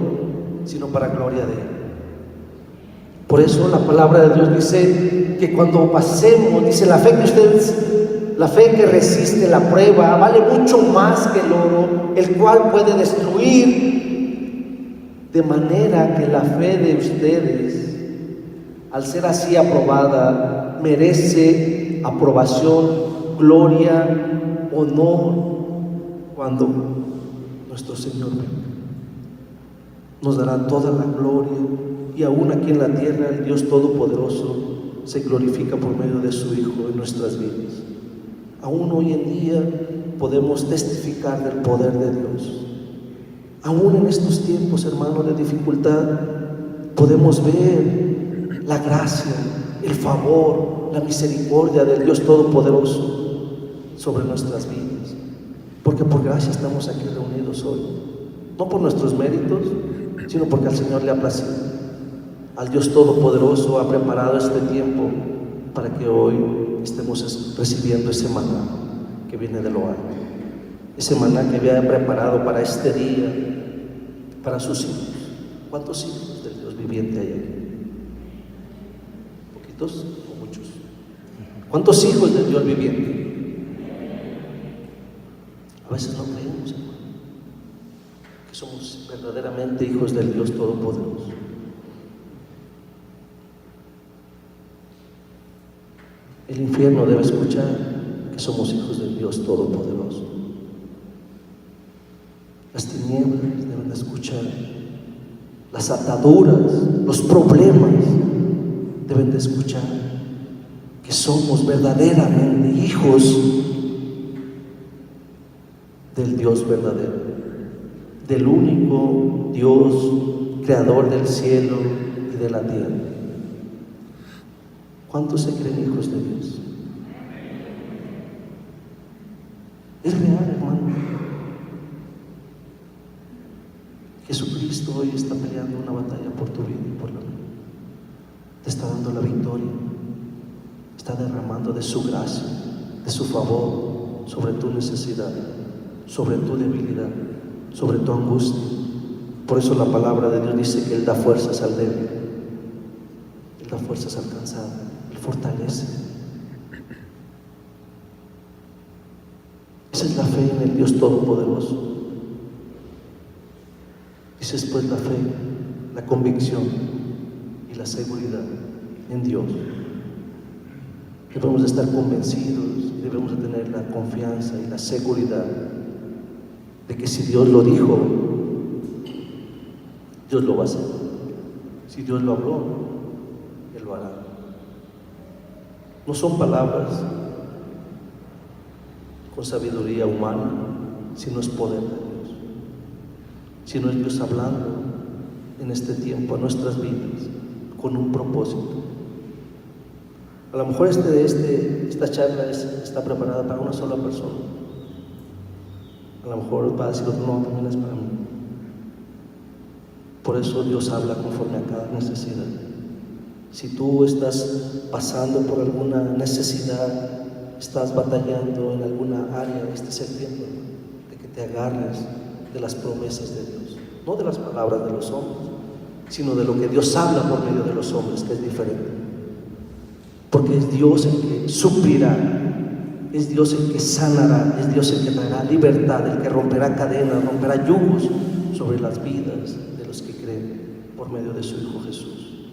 sino para gloria de Él. Por eso la palabra de Dios dice que cuando pasemos, dice: la fe que ustedes, la fe que resiste la prueba vale mucho más que el oro, el cual puede destruir. De manera que la fe de ustedes, al ser así aprobada, merece aprobación, gloria, honor, cuando nuestro Señor venga. Nos dará toda la gloria, y aún aquí en la tierra el Dios Todopoderoso se glorifica por medio de su Hijo en nuestras vidas. Aún hoy en día podemos testificar del poder de Dios. Aún en estos tiempos, hermanos, de dificultad, podemos ver la gracia, el favor, la misericordia del Dios Todopoderoso sobre nuestras vidas. Porque por gracia estamos aquí reunidos hoy, no por nuestros méritos, sino porque al Señor le ha placido. Al Dios Todopoderoso ha preparado este tiempo para que hoy estemos recibiendo ese maná que viene de lo alto, ese maná que había preparado para este día, para sus hijos. ¿Cuántos hijos del Dios viviente hay aquí? ¿Poquitos o muchos? ¿Cuántos hijos del Dios viviente? A veces no creemos, hermano, que somos verdaderamente hijos del Dios Todopoderoso. El infierno debe escuchar que somos hijos del Dios Todopoderoso. Las tinieblas deben de escuchar, las ataduras, los problemas deben de escuchar que somos verdaderamente hijos del Dios verdadero, del único Dios, creador del cielo y de la tierra. ¿Cuántos se creen hijos de Dios? Es real, hermano. Jesucristo hoy está peleando una batalla por tu vida y por la mía. Te está dando la victoria. Está derramando de su gracia, de su favor sobre tu necesidad, sobre tu debilidad, sobre tu angustia. Por eso la palabra de Dios dice que Él da fuerzas al débil, Él da fuerzas al cansado, Él fortalece. Esa es la fe en el Dios Todopoderoso. Esa es pues la fe, la convicción y la seguridad en Dios. Debemos de estar convencidos, debemos de tener la confianza y la seguridad de que si Dios lo dijo, Dios lo va a hacer. Si Dios lo habló, Él lo hará. No son palabras con sabiduría humana, sino es poder de Dios. Si no es Dios hablando, en este tiempo a nuestras vidas con un propósito. A lo mejor esta charla está preparada para una sola persona. A lo mejor va a decir otro, no, también es para mí. Por eso Dios habla conforme a cada necesidad. Si tú estás pasando por alguna necesidad, estás batallando en alguna área, este es el tiempo de que te agarres de las promesas de Dios, no de las palabras de los hombres, sino de lo que Dios habla por medio de los hombres, que es diferente. Porque es Dios el que suplirá, es Dios el que sanará, es Dios el que traerá libertad, el que romperá cadenas, romperá yugos sobre las vidas de los que creen por medio de su Hijo Jesús.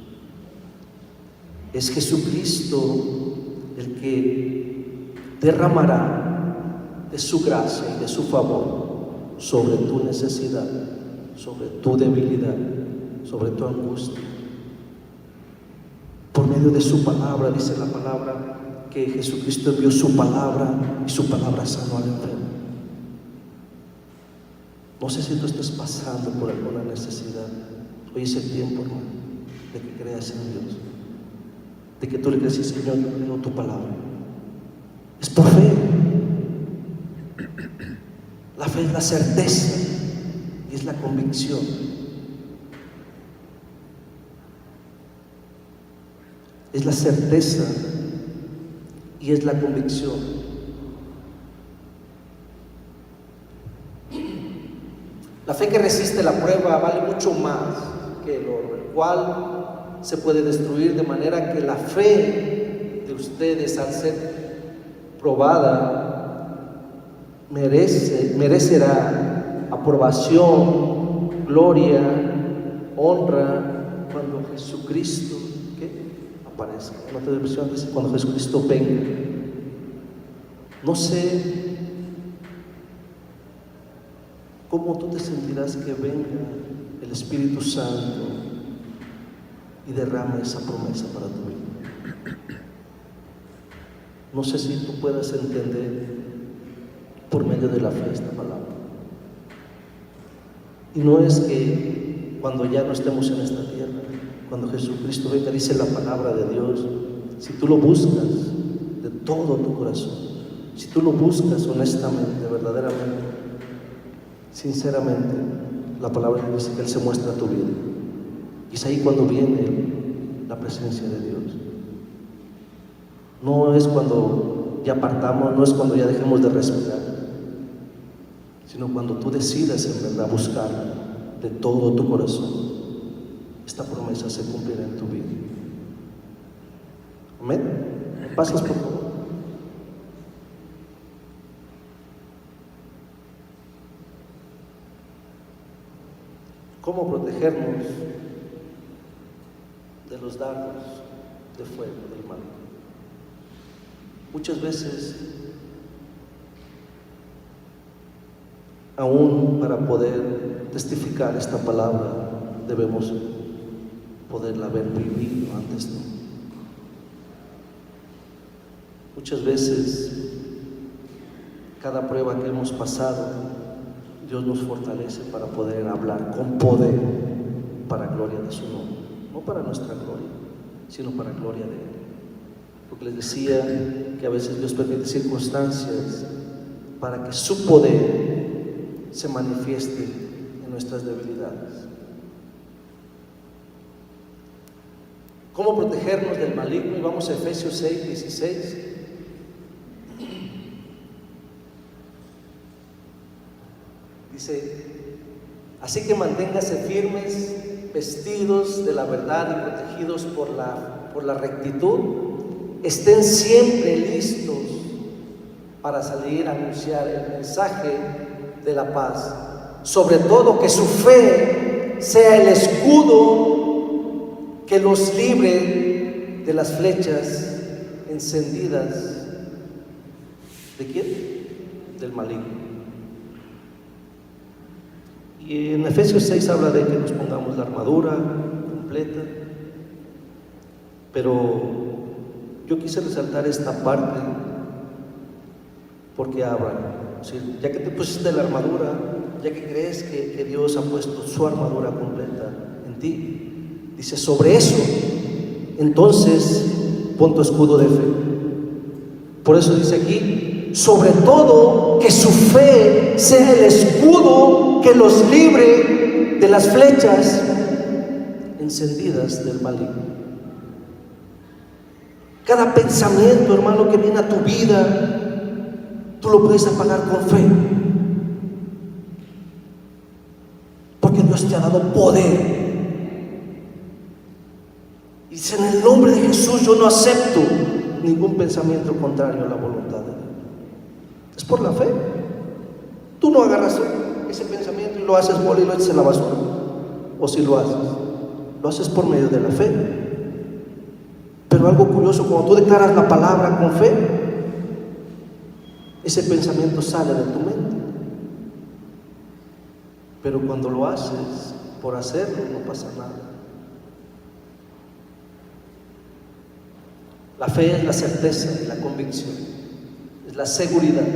Es Jesucristo el que derramará de su gracia y de su favor sobre tu necesidad, sobre tu debilidad, sobre tu angustia. Por medio de su palabra, dice la palabra, que Jesucristo envió su palabra y su palabra sanó al enfermo. No sé si tú estás pasando por alguna necesidad. Hoy es el tiempo, hermano, de que creas en Dios, de que tú le creas, Señor, yo creo tu palabra. Es por fe. La fe es la certeza y es la convicción. Es la certeza y es la convicción. La fe que resiste la prueba vale mucho más que el oro, el cual se puede destruir, de manera que la fe de ustedes, al ser probada, merecerá aprobación, gloria, honra cuando Jesucristo aparezca. En otra versión dice cuando Jesucristo venga. No sé cómo tú te sentirás que venga el Espíritu Santo y derrame esa promesa para tu vida. No sé si tú puedas entender por medio de la fe esta palabra. Y no es que cuando ya no estemos en esta tierra, cuando Jesucristo venga, dice la palabra de Dios, si tú lo buscas de todo tu corazón, si tú lo buscas honestamente, verdaderamente, sinceramente, la palabra de Dios dice que Él se muestra a tu vida. Y es ahí cuando viene la presencia de Dios. No es cuando ya partamos, no es cuando ya dejemos de respirar, sino cuando tú decidas en verdad buscar de todo tu corazón. Esta promesa se cumplirá en tu vida. Amén. ¿Me pasas, por favor? ¿Cómo protegernos de los dardos de fuego del mal? Muchas veces, aún para poder testificar esta palabra, debemos poderla haber vivido antes, ¿no? Muchas veces, cada prueba que hemos pasado, Dios nos fortalece para poder hablar con poder para gloria de su nombre, no para nuestra gloria, sino para gloria de Él. Porque les decía que a veces Dios permite circunstancias para que su poder se manifieste en nuestras debilidades. ¿Cómo protegernos del maligno? Y vamos a Efesios 6, 16. Dice, así que manténgase firmes, vestidos de la verdad y protegidos por la rectitud. Estén siempre listos para salir a anunciar el mensaje de la paz. Sobre todo que su fe sea el escudo que los libre de las flechas encendidas. ¿De quién? Del maligno. Y en Efesios 6 habla de que nos pongamos la armadura completa. Pero yo quise resaltar esta parte porque habla, o sea, ya que te pusiste la armadura, ya que crees que Dios ha puesto su armadura completa en ti. Dice, sobre eso, entonces pon tu escudo de fe. Por eso dice aquí, sobre todo que su fe sea el escudo que los libre de las flechas encendidas del maligno. Cada pensamiento, hermano, que viene a tu vida, tú lo puedes apagar con fe. Porque Dios te ha dado poder. Y dice, en el nombre de Jesús yo no acepto ningún pensamiento contrario a la voluntad de Dios. Es por la fe. Tú no agarras ese pensamiento y lo haces bola y lo echas en la basura. O si lo haces por medio de la fe. Pero algo curioso, cuando tú declaras la palabra con fe, ese pensamiento sale de tu mente. Pero cuando lo haces por hacerlo, no pasa nada. La fe es la certeza y la convicción, es la seguridad.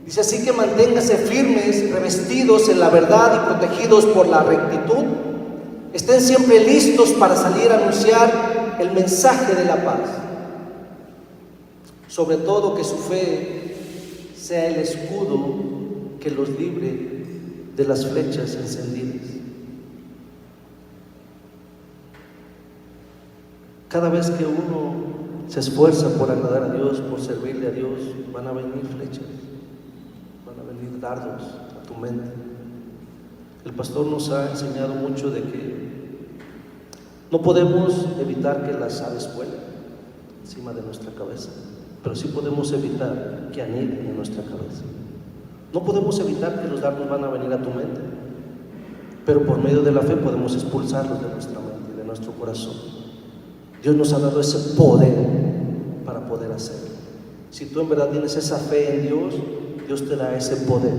Dice así que manténganse firmes, revestidos en la verdad y protegidos por la rectitud. Estén siempre listos para salir a anunciar el mensaje de la paz. Sobre todo que su fe sea el escudo que los libre de las flechas encendidas. Cada vez que uno se esfuerza por agradar a Dios, por servirle a Dios, van a venir flechas, van a venir dardos a tu mente. El pastor nos ha enseñado mucho de que no podemos evitar que las aves vuelen encima de nuestra cabeza, pero sí podemos evitar que aniden en nuestra cabeza. No podemos evitar que los dardos van a venir a tu mente, pero por medio de la fe podemos expulsarlos de nuestra mente, de nuestro corazón. Dios nos ha dado ese poder para poder hacerlo. Si tú en verdad tienes esa fe en Dios, Dios te da ese poder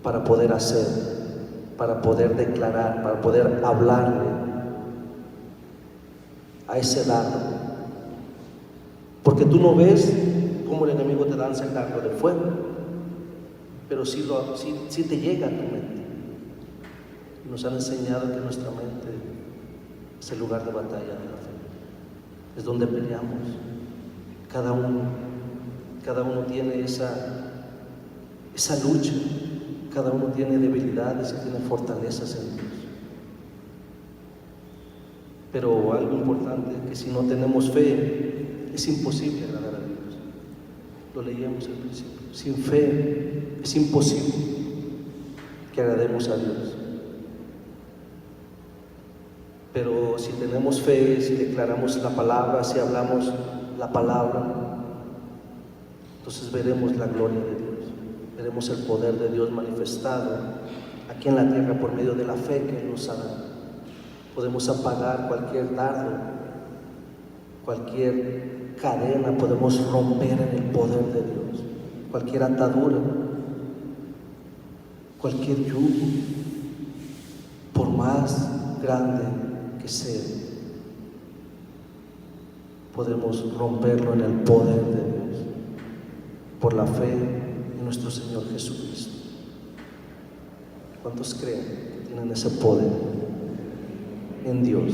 para poder hacer, para poder declarar, para poder hablarle a ese dardo. Porque tú no ves cómo el enemigo te lanza el dardo de fuego, pero sí te llega a tu mente. Nos han enseñado que nuestra mente es el lugar de batalla de la fe, es donde peleamos. Cada uno tiene esa lucha, cada uno tiene debilidades y tiene fortalezas en Dios. Pero algo importante es que si no tenemos fe, es imposible agradar a Dios. Lo leíamos al principio. Sin fe es imposible que agrademos a Dios. Pero si tenemos fe, si declaramos la palabra, si hablamos la palabra, entonces veremos la gloria de Dios, veremos el poder de Dios manifestado aquí en la tierra por medio de la fe que Él nos ha dado. Podemos apagar cualquier dardo, cualquier cadena, podemos romper en el poder de Dios, cualquier atadura, cualquier yugo, por más grande que sea, podemos romperlo en el poder de Dios, por la fe en nuestro Señor Jesucristo. ¿Cuántos creen que tienen ese poder en Dios?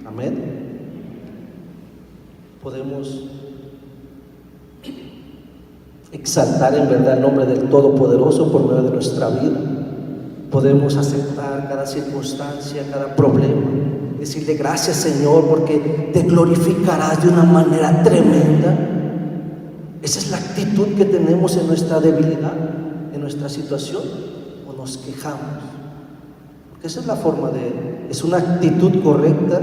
Amén. Podemos exaltar en verdad el nombre del Todopoderoso por medio de nuestra vida. Podemos aceptar cada circunstancia, cada problema, decirle gracias, Señor, porque te glorificarás de una manera tremenda. Esa es la actitud que tenemos en nuestra debilidad, en nuestra situación, o nos quejamos. Porque esa es la forma es una actitud correcta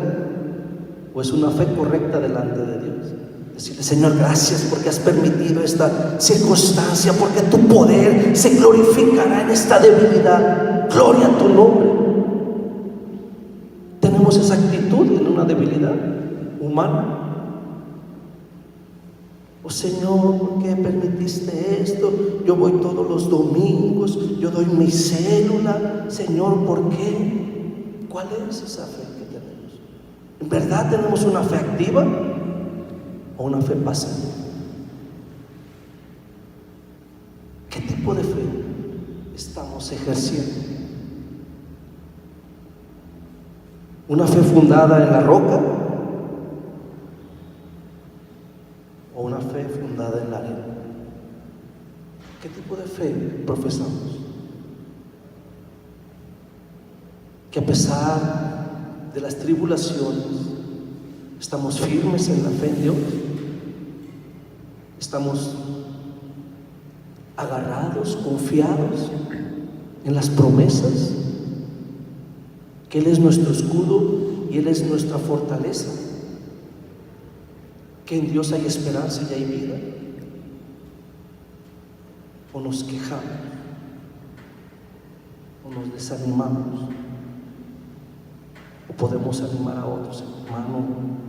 o es una fe correcta delante de Dios. Decirle, Señor, gracias porque has permitido esta circunstancia, porque tu poder se glorificará en esta debilidad. Gloria a tu nombre. Tenemos esa actitud en una debilidad humana. Oh Señor, ¿por qué permitiste esto? Yo voy todos los domingos, yo doy mi célula. Señor, ¿por qué? ¿Cuál es esa fe que tenemos? ¿En verdad tenemos una fe activa o una fe pasiva? ¿Qué tipo de fe estamos ejerciendo? ¿Una fe fundada en la roca o una fe fundada en la arena? ¿Qué tipo de fe profesamos? Que a pesar de las tribulaciones estamos firmes en la fe en Dios, estamos agarrados, confiados en las promesas, que Él es nuestro escudo y Él es nuestra fortaleza, que en Dios hay esperanza y hay vida. O nos quejamos o nos desanimamos, o podemos animar a otros: hermano,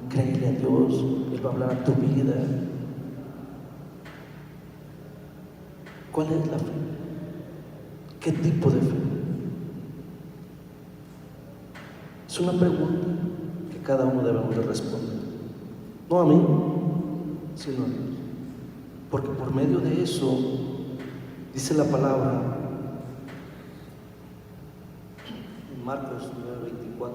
créele a Dios, Él va a hablar a tu vida. ¿Cuál es la fe? ¿Qué tipo de fe? Es una pregunta que cada uno debemos de responder, no a mí, sino a Dios, porque por medio de eso dice la palabra en Marcos 9:24,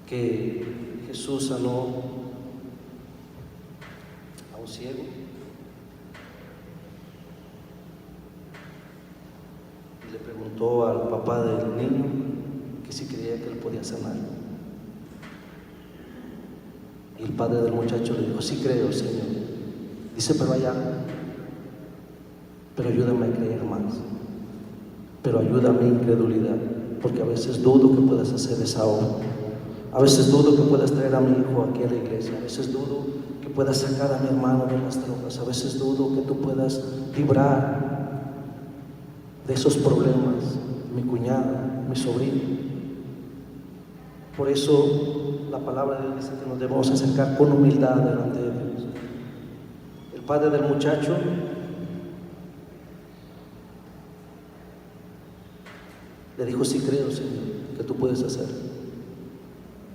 que Jesús sanó a un ciego y le preguntó al papá del niño que si creía que él podía sanar. Y el padre del muchacho le dijo: sí creo, Señor. Dice: pero hay algo, pero ayúdame a creer más, pero ayuda a mi incredulidad, porque a veces dudo que puedas hacer esa obra, a veces dudo que puedas traer a mi hijo aquí a la iglesia, a veces dudo que puedas sacar a mi hermano de las drogas, a veces dudo que tú puedas librar de esos problemas mi cuñada, mi sobrino. Por eso la palabra de Dios dice que nos debemos acercar con humildad delante de Dios. El padre del muchacho le dijo: sí creo, Señor, que tú puedes hacer,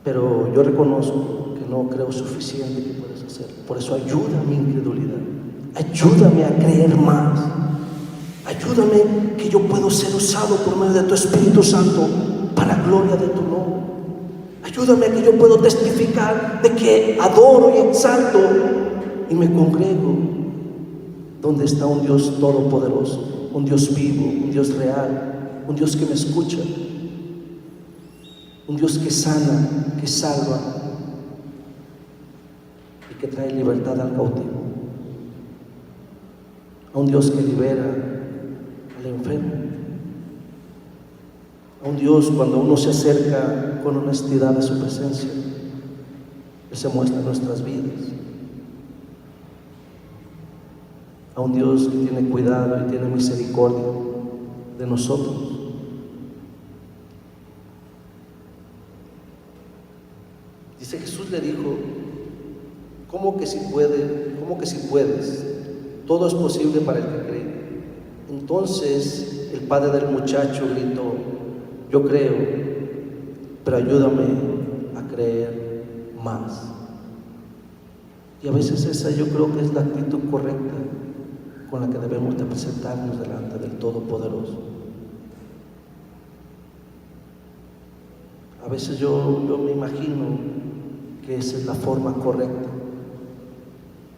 pero yo reconozco que no creo suficiente que puedes hacer. Por eso ayuda a mi incredulidad, ayúdame a creer más, ayúdame que yo puedo ser usado por medio de tu Espíritu Santo para gloria de tu nombre. Ayúdame a que yo puedo testificar de que adoro y exalto y me congrego donde está un Dios todopoderoso, un Dios vivo, un Dios real, un Dios que me escucha, un Dios que sana, que salva y que trae libertad al cautivo, a un Dios que libera al enfermo, a un Dios cuando uno se acerca con honestidad a su presencia, Él se muestra en nuestras vidas, a un Dios que tiene cuidado y tiene misericordia de nosotros. Dice: Jesús le dijo: ¿cómo que si puede? ¿Cómo que si puedes? Todo es posible para el que cree. Entonces el padre del muchacho gritó: yo creo, pero ayúdame a creer más. Y a veces esa yo creo que es la actitud correcta con la que debemos de presentarnos delante del Todopoderoso. A veces yo me imagino que esa es la forma correcta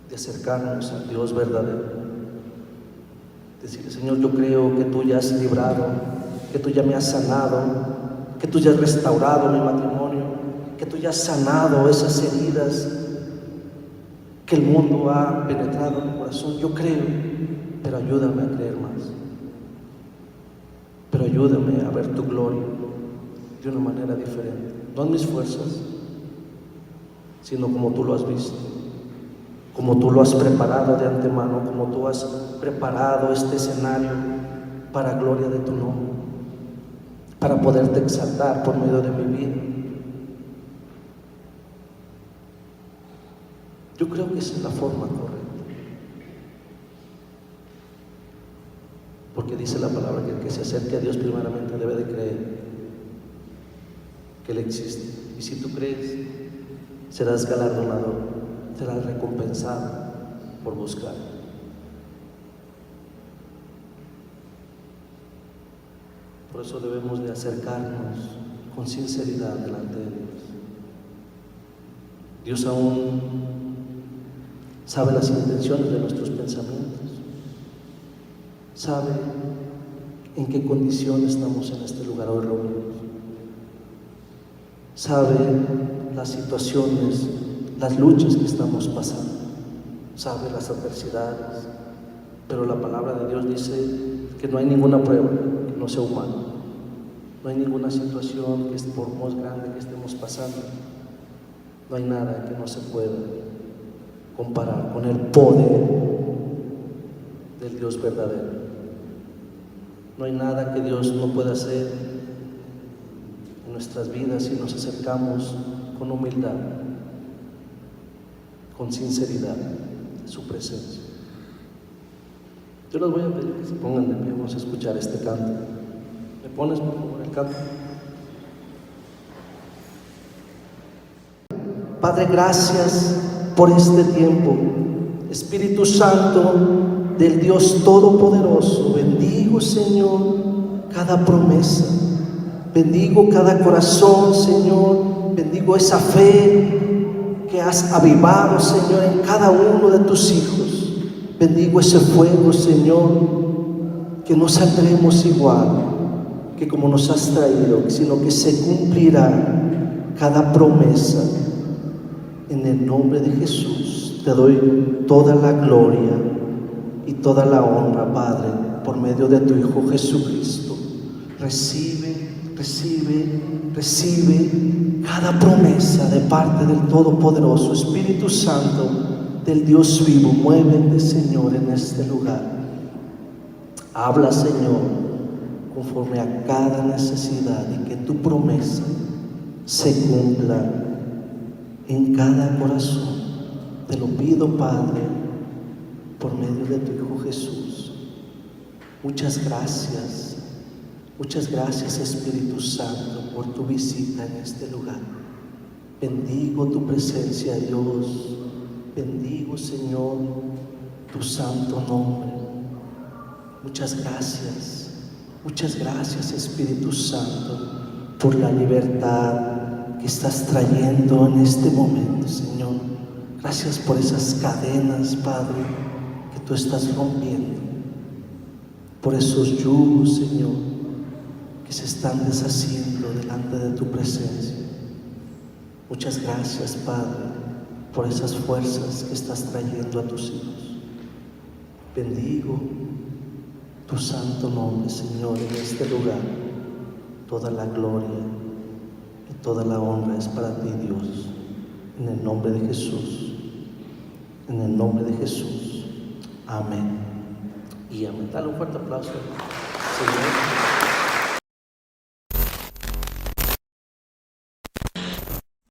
de acercarnos al Dios verdadero. Decirle: Señor, yo creo que tú ya has librado, que tú ya me has sanado, que tú ya has restaurado mi matrimonio, que tú ya has sanado esas heridas que el mundo ha penetrado en mi corazón. Yo creo, pero ayúdame a creer más, pero ayúdame a ver tu gloria de una manera diferente, no en mis fuerzas, sino como tú lo has visto, como tú lo has preparado de antemano, como tú has preparado este escenario para gloria de tu nombre, para poderte exaltar por medio de mi vida. Yo creo que esa es la forma correcta, porque dice la palabra que el que se acerque a Dios primeramente debe de creer que Él existe, y si tú crees, serás galardonado, serás recompensado por buscar. Por eso debemos de acercarnos con sinceridad delante de Dios. Dios aún sabe las intenciones de nuestros pensamientos, sabe en qué condición estamos en este lugar hoy reunidos, sabe las situaciones, las luchas que estamos pasando, sabe las adversidades, pero la palabra de Dios dice que no hay ninguna prueba que no sea humana, no hay ninguna situación que por más grande que estemos pasando, no hay nada que no se pueda comparar con el poder del Dios verdadero. No hay nada que Dios no pueda hacer en nuestras vidas si nos acercamos con humildad, con sinceridad a su presencia. Yo les voy a pedir que se pongan de pie, vamos a escuchar este canto. ¿Me pones por favor el canto? Padre, gracias por este tiempo. Espíritu Santo del Dios Todopoderoso, bendigo, Señor, cada promesa, bendigo cada corazón, Señor, bendigo esa fe que has avivado, Señor, en cada uno de tus hijos. Bendigo ese fuego, Señor, que no saldremos igual que como nos has traído, sino que se cumplirá cada promesa. En el nombre de Jesús te doy toda la gloria y toda la honra, Padre, por medio de tu Hijo Jesucristo. Recibe cada promesa de parte del Todopoderoso. Espíritu Santo del Dios vivo, muévete, Señor, en este lugar. Habla, Señor, conforme a cada necesidad, y que tu promesa se cumpla en cada corazón. Te lo pido, Padre, por medio de tu Hijo Jesús. Muchas gracias, Espíritu Santo, por tu visita en este lugar. Bendigo tu presencia, Dios. Bendigo, Señor, tu santo nombre. Muchas gracias, Espíritu Santo, por la libertad que estás trayendo en este momento, Señor. Gracias por esas cadenas, Padre, que tú estás rompiendo, por esos yugos, Señor, que se están deshaciendo delante de tu presencia. Muchas gracias, Padre, por esas fuerzas que estás trayendo a tus hijos. Bendigo tu santo nombre, Señor, en este lugar. Toda la gloria y toda la honra es para ti, Dios. En el nombre de Jesús. En el nombre de Jesús. Amén. Y amén. Dale un fuerte aplauso, Señor.